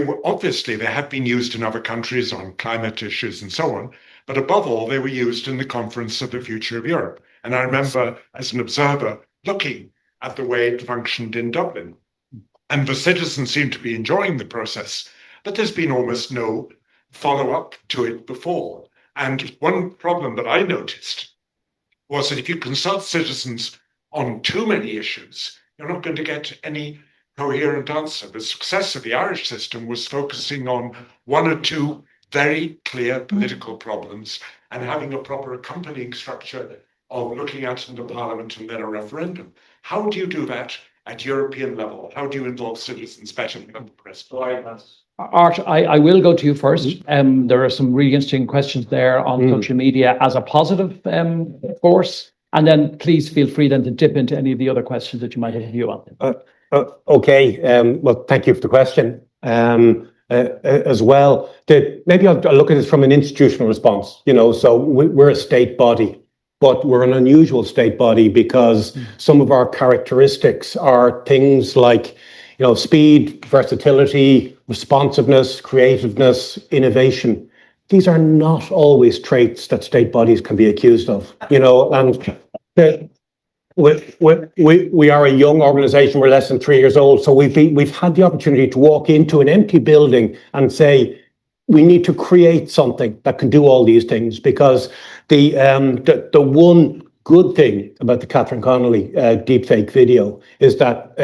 have been used in other countries on climate issues and so on, but above all, they were used in the Conference of the Future of Europe. And I remember, as an observer, looking at the way it functioned in Dublin. And the citizens seem to be enjoying the process, but there's been almost no follow-up to it before. And one problem that I noticed was that if you consult citizens on too many issues, you're not going to get any coherent answer. The success of the Irish system was focusing on one or two very clear political problems and having a proper accompanying structure of looking at in the Parliament and then a referendum. How do you do that at European level? How do you involve citizens better than the President? Art, I will go to you first. There are some really interesting questions there on social media as a positive force. And then please feel free then to dip into any of the other questions that you might have a view on. Okay. Well, thank you for the question. As well, maybe I'll look at this from an institutional response. So we're a state body. but we're an unusual state body because some of our characteristics are things like, speed, versatility, responsiveness, creativeness, innovation. These are not always traits that state bodies can be accused of, and we are a young organization. We're less than 3 years old. So we've had the opportunity to walk into an empty building and say, we need to create something that can do all these things, because the one good thing about the Catherine Connolly deepfake video is that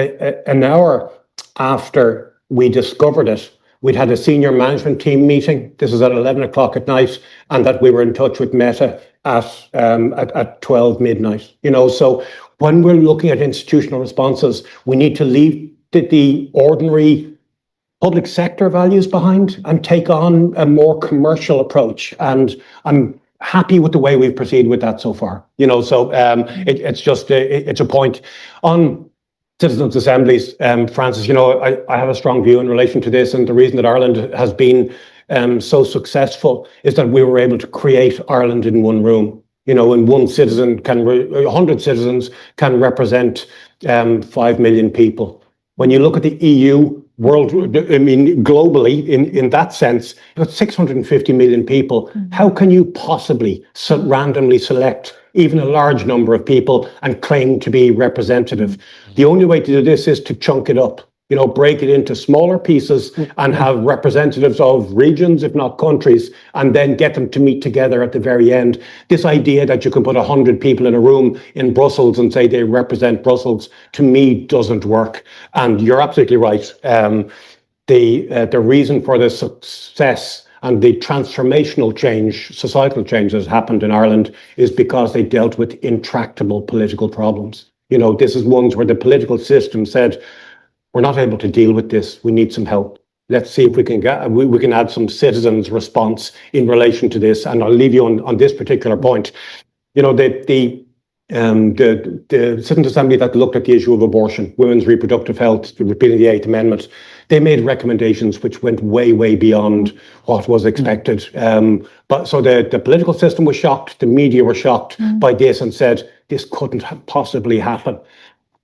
an hour after we discovered it, we'd had a senior management team meeting. This was at 11 o'clock at night, and that we were in touch with Meta at 12 midnight. So when we're looking at institutional responses, we need to leave the ordinary public sector values behind and take on a more commercial approach. And I'm happy with the way we've proceeded with that so far. So it's a point on citizens' assemblies. Francis, I have a strong view in relation to this, and the reason that Ireland has been so successful is that we were able to create Ireland in one room. And 100 citizens can represent 5 million people. When you look at the EU, globally, in that sense, you've got 650 million people. How can you possibly randomly select even a large number of people and claim to be representative? The only way to do this is to chunk it up, break it into smaller pieces and have representatives of regions, if not countries, and then get them to meet together at the very end. This idea that you can put 100 people in a room in Brussels and say they represent Brussels, to me, doesn't work. And you're absolutely right. The reason for the success and the transformational change, societal change that has happened in Ireland is because they dealt with intractable political problems. This is ones where the political system said, we're not able to deal with this. We need some help. Let's see if we can add some citizens' response in relation to this. And I'll leave you on this particular point. The Citizens' Assembly that looked at the issue of abortion, women's reproductive health, repealing the 8th Amendment, they made recommendations which went way, way beyond what was expected. But so the political system was shocked, the media were shocked by this and said, this couldn't possibly happen.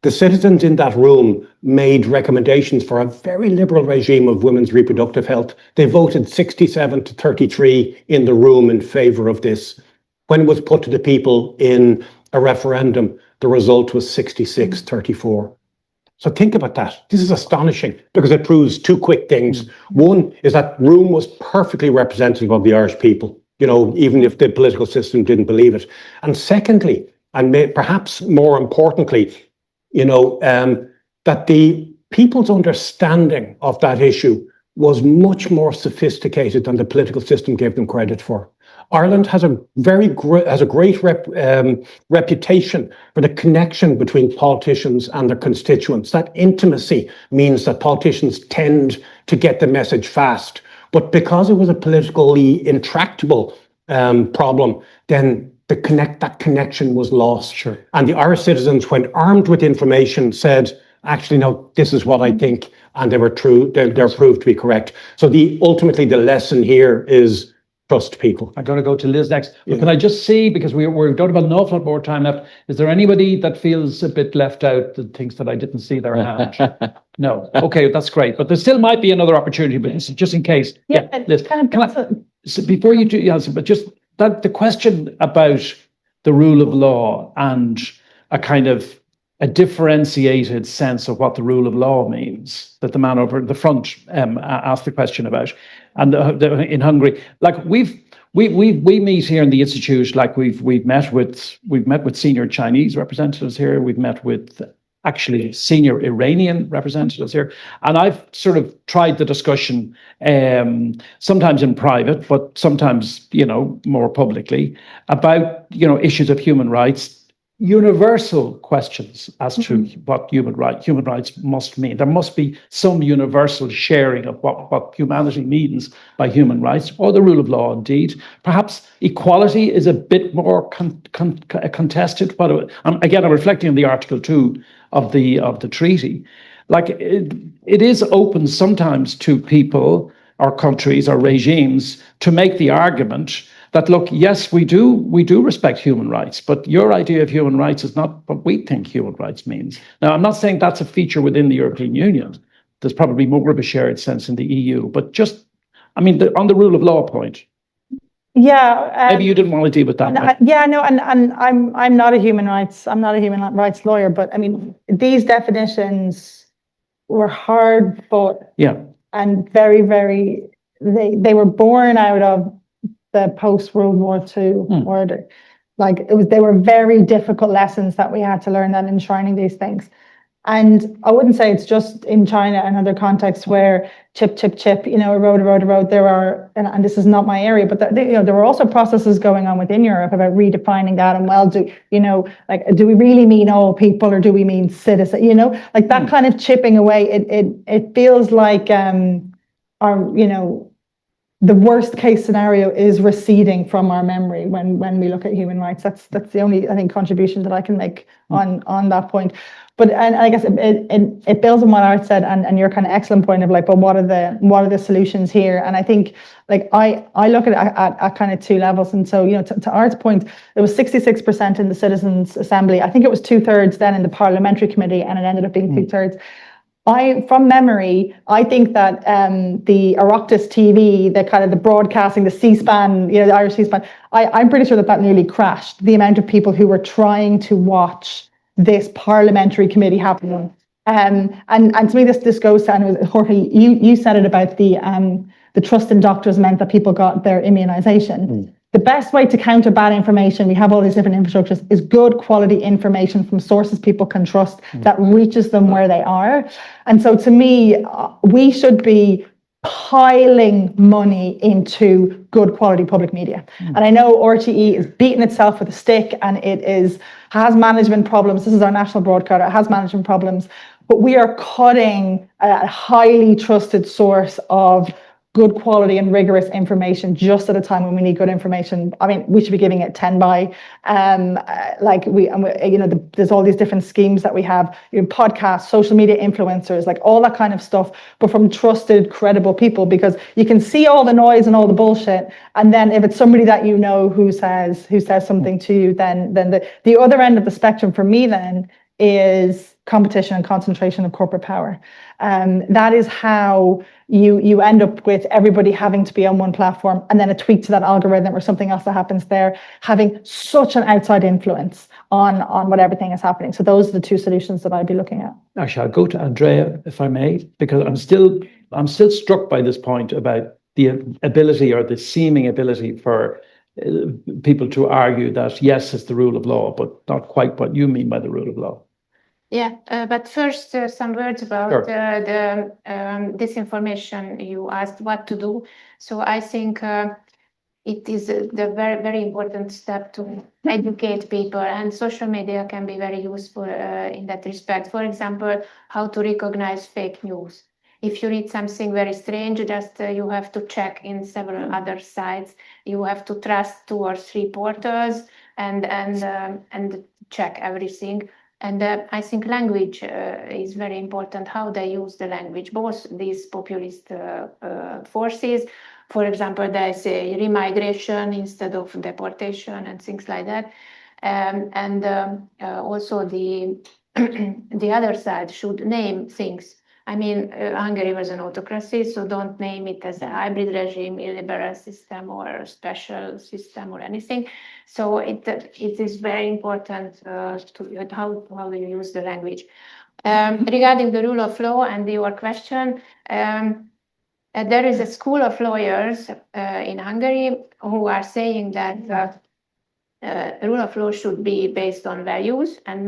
The citizens in that room made recommendations for a very liberal regime of women's reproductive health. They voted 67 to 33 in the room in favour of this. When it was put to the people in a referendum, the result was 66-34. So think about that. This is astonishing because it proves two quick things. One is that room was perfectly representative of the Irish people, even if the political system didn't believe it. And secondly, and perhaps more importantly, that the people's understanding of that issue was much more sophisticated than the political system gave them credit for. Ireland has a great reputation for the connection between politicians and their constituents. That intimacy means that politicians tend to get the message fast. But because it was a politically intractable problem, then that connection was lost. Sure. And the Irish citizens, when armed with information, said, actually, no, this is what I think. And they were true. They're proved to be correct. So ultimately, the lesson here is trust people. I'm going to go to Liz next. But can I just see, because we're done about an awful lot more time left, is there anybody that feels a bit left out that thinks that I didn't see their hand? No. Okay, that's great. But there still might be another opportunity, but just in case. Yeah, Liz, so before you do, but just that the question about the rule of law and a kind of a differentiated sense of what the rule of law means that the man over the front asked the question about, and in Hungary, like we meet here in the institute, like we've met with senior Chinese representatives here, we've met with actually senior Iranian representatives here, and I've sort of tried the discussion sometimes in private, but sometimes more publicly about issues of human rights. Universal questions as to what human rights must mean. There must be some universal sharing of what humanity means by human rights, or the rule of law indeed. Perhaps equality is a bit more contested. But again, I'm reflecting on the Article 2 of the treaty. Like it is open sometimes to people or countries or regimes to make the argument that, look, yes, we do respect human rights, but your idea of human rights is not what we think human rights means. Now, I'm not saying that's a feature within the European Union. There's probably more of a shared sense in the EU, but just, I mean, on the rule of law point. Yeah. Maybe you didn't want to deal with that. And I'm not a human rights lawyer, but I mean, these definitions were hard fought. Yeah. And very, very, they were born out of the post-World War II order. Like they were very difficult lessons that we had to learn that enshrining these things. And I wouldn't say it's just in China and other contexts where chip, erode. There are, and this is not my area, but there were also processes going on within Europe about redefining that. And do we really mean all people or do we mean citizens? Like that kind of chipping away. It feels like the worst case scenario is receding from our memory when we look at human rights. That's the only, I think, contribution that I can make on that point. But and I guess it builds on what Art said and your kind of excellent point of like, but what are the solutions here? And I think like I look at kind of two levels. And so to Art's point, it was 66% in the Citizens' Assembly. I think it was 2/3 then in the Parliamentary Committee, and it ended up being 2/3. From memory, I think that the Oireachtas TV, the kind of the broadcasting, the C-SPAN, the Irish C-SPAN, I'm pretty sure that nearly crashed. The amount of people who were trying to watch this parliamentary committee happening, and to me this goes to, and Jorge, you said it about the trust in doctors meant that people got their immunization. The best way to counter bad information, we have all these different infrastructures, is good quality information from sources people can trust that reaches them where they are. And so to me, we should be piling money into good quality public media. And I know RTE is beating itself with a stick and has management problems. This is our national broadcaster, it has management problems, but we are cutting a highly trusted source of good quality and rigorous information just at a time when we need good information. I mean, we should be giving it 10 by, there's all these different schemes that we have, podcasts, social media influencers, like all that kind of stuff, but from trusted, credible people, because you can see all the noise and all the bullshit. And then if it's somebody that you know who says something to you, then the other end of the spectrum for me then is competition and concentration of corporate power. That is how you end up with everybody having to be on one platform, and then a tweak to that algorithm or something else that happens there, having such an outside influence on what everything is happening. So those are the two solutions that I'd be looking at. Actually, I'll go to Andrea, if I may, because I'm still struck by this point about the ability or the seeming ability for people to argue that yes, it's the rule of law, but not quite what you mean by the rule of law. Yeah, but first some words about the disinformation. You asked what to do. So I think it is the very, very important step to educate people, and social media can be very useful in that respect. For example, how to recognize fake news. If you read something very strange, just you have to check in several other sites. You have to trust 2 or 3 portals and check everything. And I think language is very important, how they use the language, both these populist forces. For example, they say remigration instead of deportation and things like that. And also the other side should name things. I mean, Hungary was an autocracy, so don't name it as a hybrid regime, illiberal system, or a special system, or anything. So it is very important to how do you use the language. Regarding the rule of law and your question, there is a school of lawyers in Hungary who are saying that rule of law should be based on values and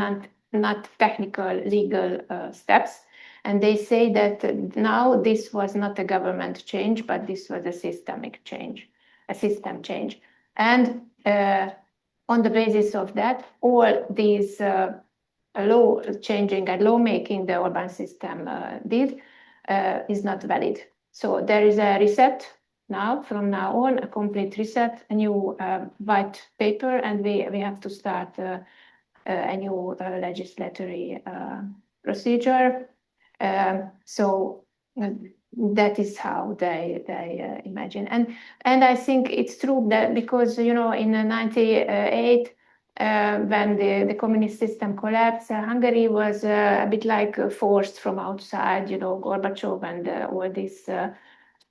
not technical legal steps. And they say that now this was not a government change, but this was a systemic change, a system change. And on the basis of that, all these law changing and lawmaking the urban system did is not valid. So there is a reset now, from now on, a complete reset, a new white paper, and we have to start a new legislatory procedure. So that is how they imagine. And I think it's true that because, in 98, when the communist system collapsed, Hungary was a bit like forced from outside, Gorbachev and all this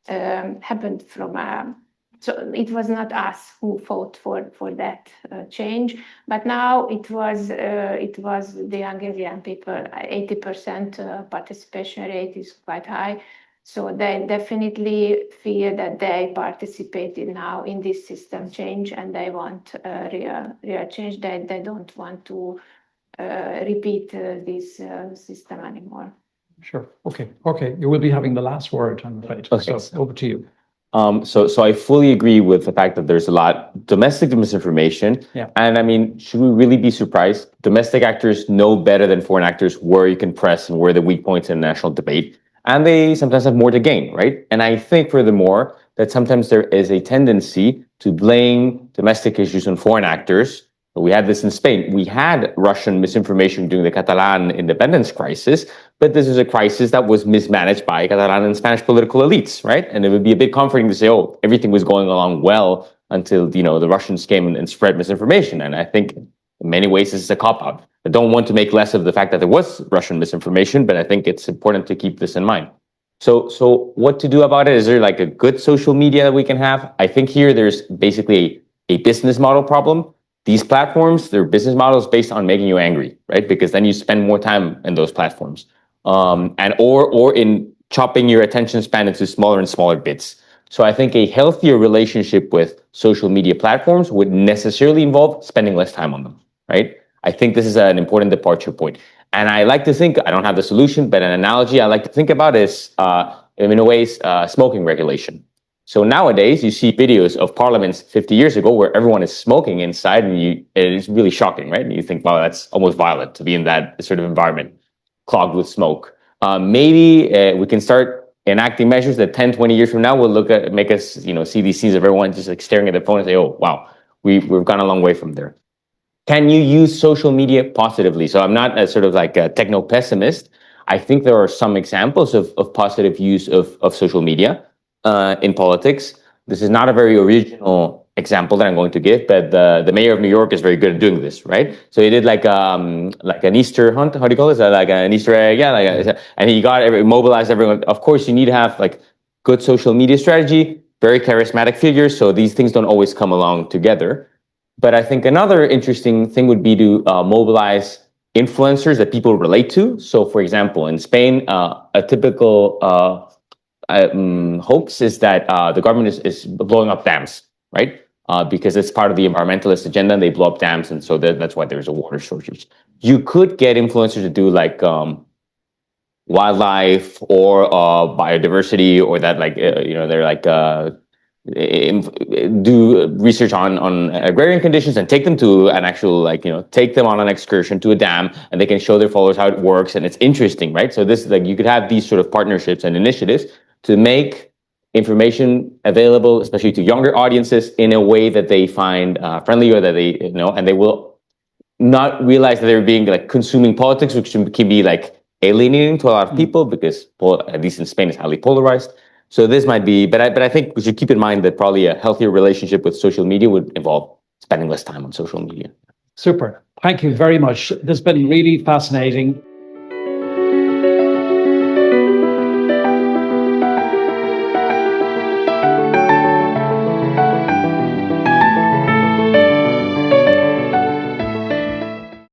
happened from... So it was not us who fought for that change, but now it was the Hungarian people. 80% participation rate is quite high, so they definitely feel that they participated now in this system change, and they want real change. They don't want to repeat this system anymore. Sure. Okay. You will be having the last word, I'm afraid. Okay. So over to you. So I fully agree with the fact that there's a lot domestic misinformation. Yeah. And I mean, should we really be surprised? Domestic actors know better than foreign actors where you can press and where are the weak points in national debate. And they sometimes have more to gain, right? And I think furthermore, that sometimes there is a tendency to blame domestic issues on foreign actors. We had this in Spain. We had Russian misinformation during the Catalan independence crisis, but this is a crisis that was mismanaged by Catalan and Spanish political elites, right? And it would be a bit comforting to say, oh, everything was going along well until, the Russians came and spread misinformation. And I think in many ways this is a cop-out. I don't want to make less of the fact that there was Russian misinformation, but I think it's important to keep this in mind. So what to do about it? Is there like a good social media that we can have? I think here there's basically a business model problem. These platforms, their business model is based on making you angry, right? Because then you spend more time in those platforms, or in chopping your attention span into smaller and smaller bits. So I think a healthier relationship with social media platforms would necessarily involve spending less time on them, right? I think this is an important departure point. And I like to think, I don't have the solution, but an analogy I like to think about is, in a way, smoking regulation. So nowadays, you see videos of parliaments 50 years ago where everyone is smoking inside, and it's really shocking, right? And you think, wow, that's almost violent to be in that sort of environment, clogged with smoke. Maybe we can start enacting measures that 10, 20 years from now will make us, see these scenes of everyone just like staring at their phone and say, oh, wow, we've gone a long way from there. Can you use social media positively? So I'm not a sort of like a techno-pessimist. I think there are some examples of positive use of social media in politics. This is not a very original example that I'm going to give, but the mayor of New York is very good at doing this, right? So he did like an Easter hunt. How do you call it? Like an Easter egg, yeah. And he mobilized everyone. Of course, you need to have like good social media strategy, very charismatic figures. So these things don't always come along together. But I think another interesting thing would be to mobilize influencers that people relate to. So, for example, in Spain, a typical hoax is that the government is blowing up dams, right? Because it's part of the environmentalist agenda, and they blow up dams, and so that's why there's a water shortage. You could get influencers to do like wildlife or biodiversity, or that they're like do research on agrarian conditions and take them to an actual take them on an excursion to a dam, and they can show their followers how it works, and it's interesting, right? So this you could have these sort of partnerships and initiatives to make information available, especially to younger audiences, in a way that they find friendly, or that they and they will not realize that they're being consuming politics, which can be alienating to a lot of people, because at least in Spain, it's highly polarized. So this might be, but I think we should keep in mind that probably a healthier relationship with social media would involve spending less time on social media. Super. Thank you very much. This has been really fascinating.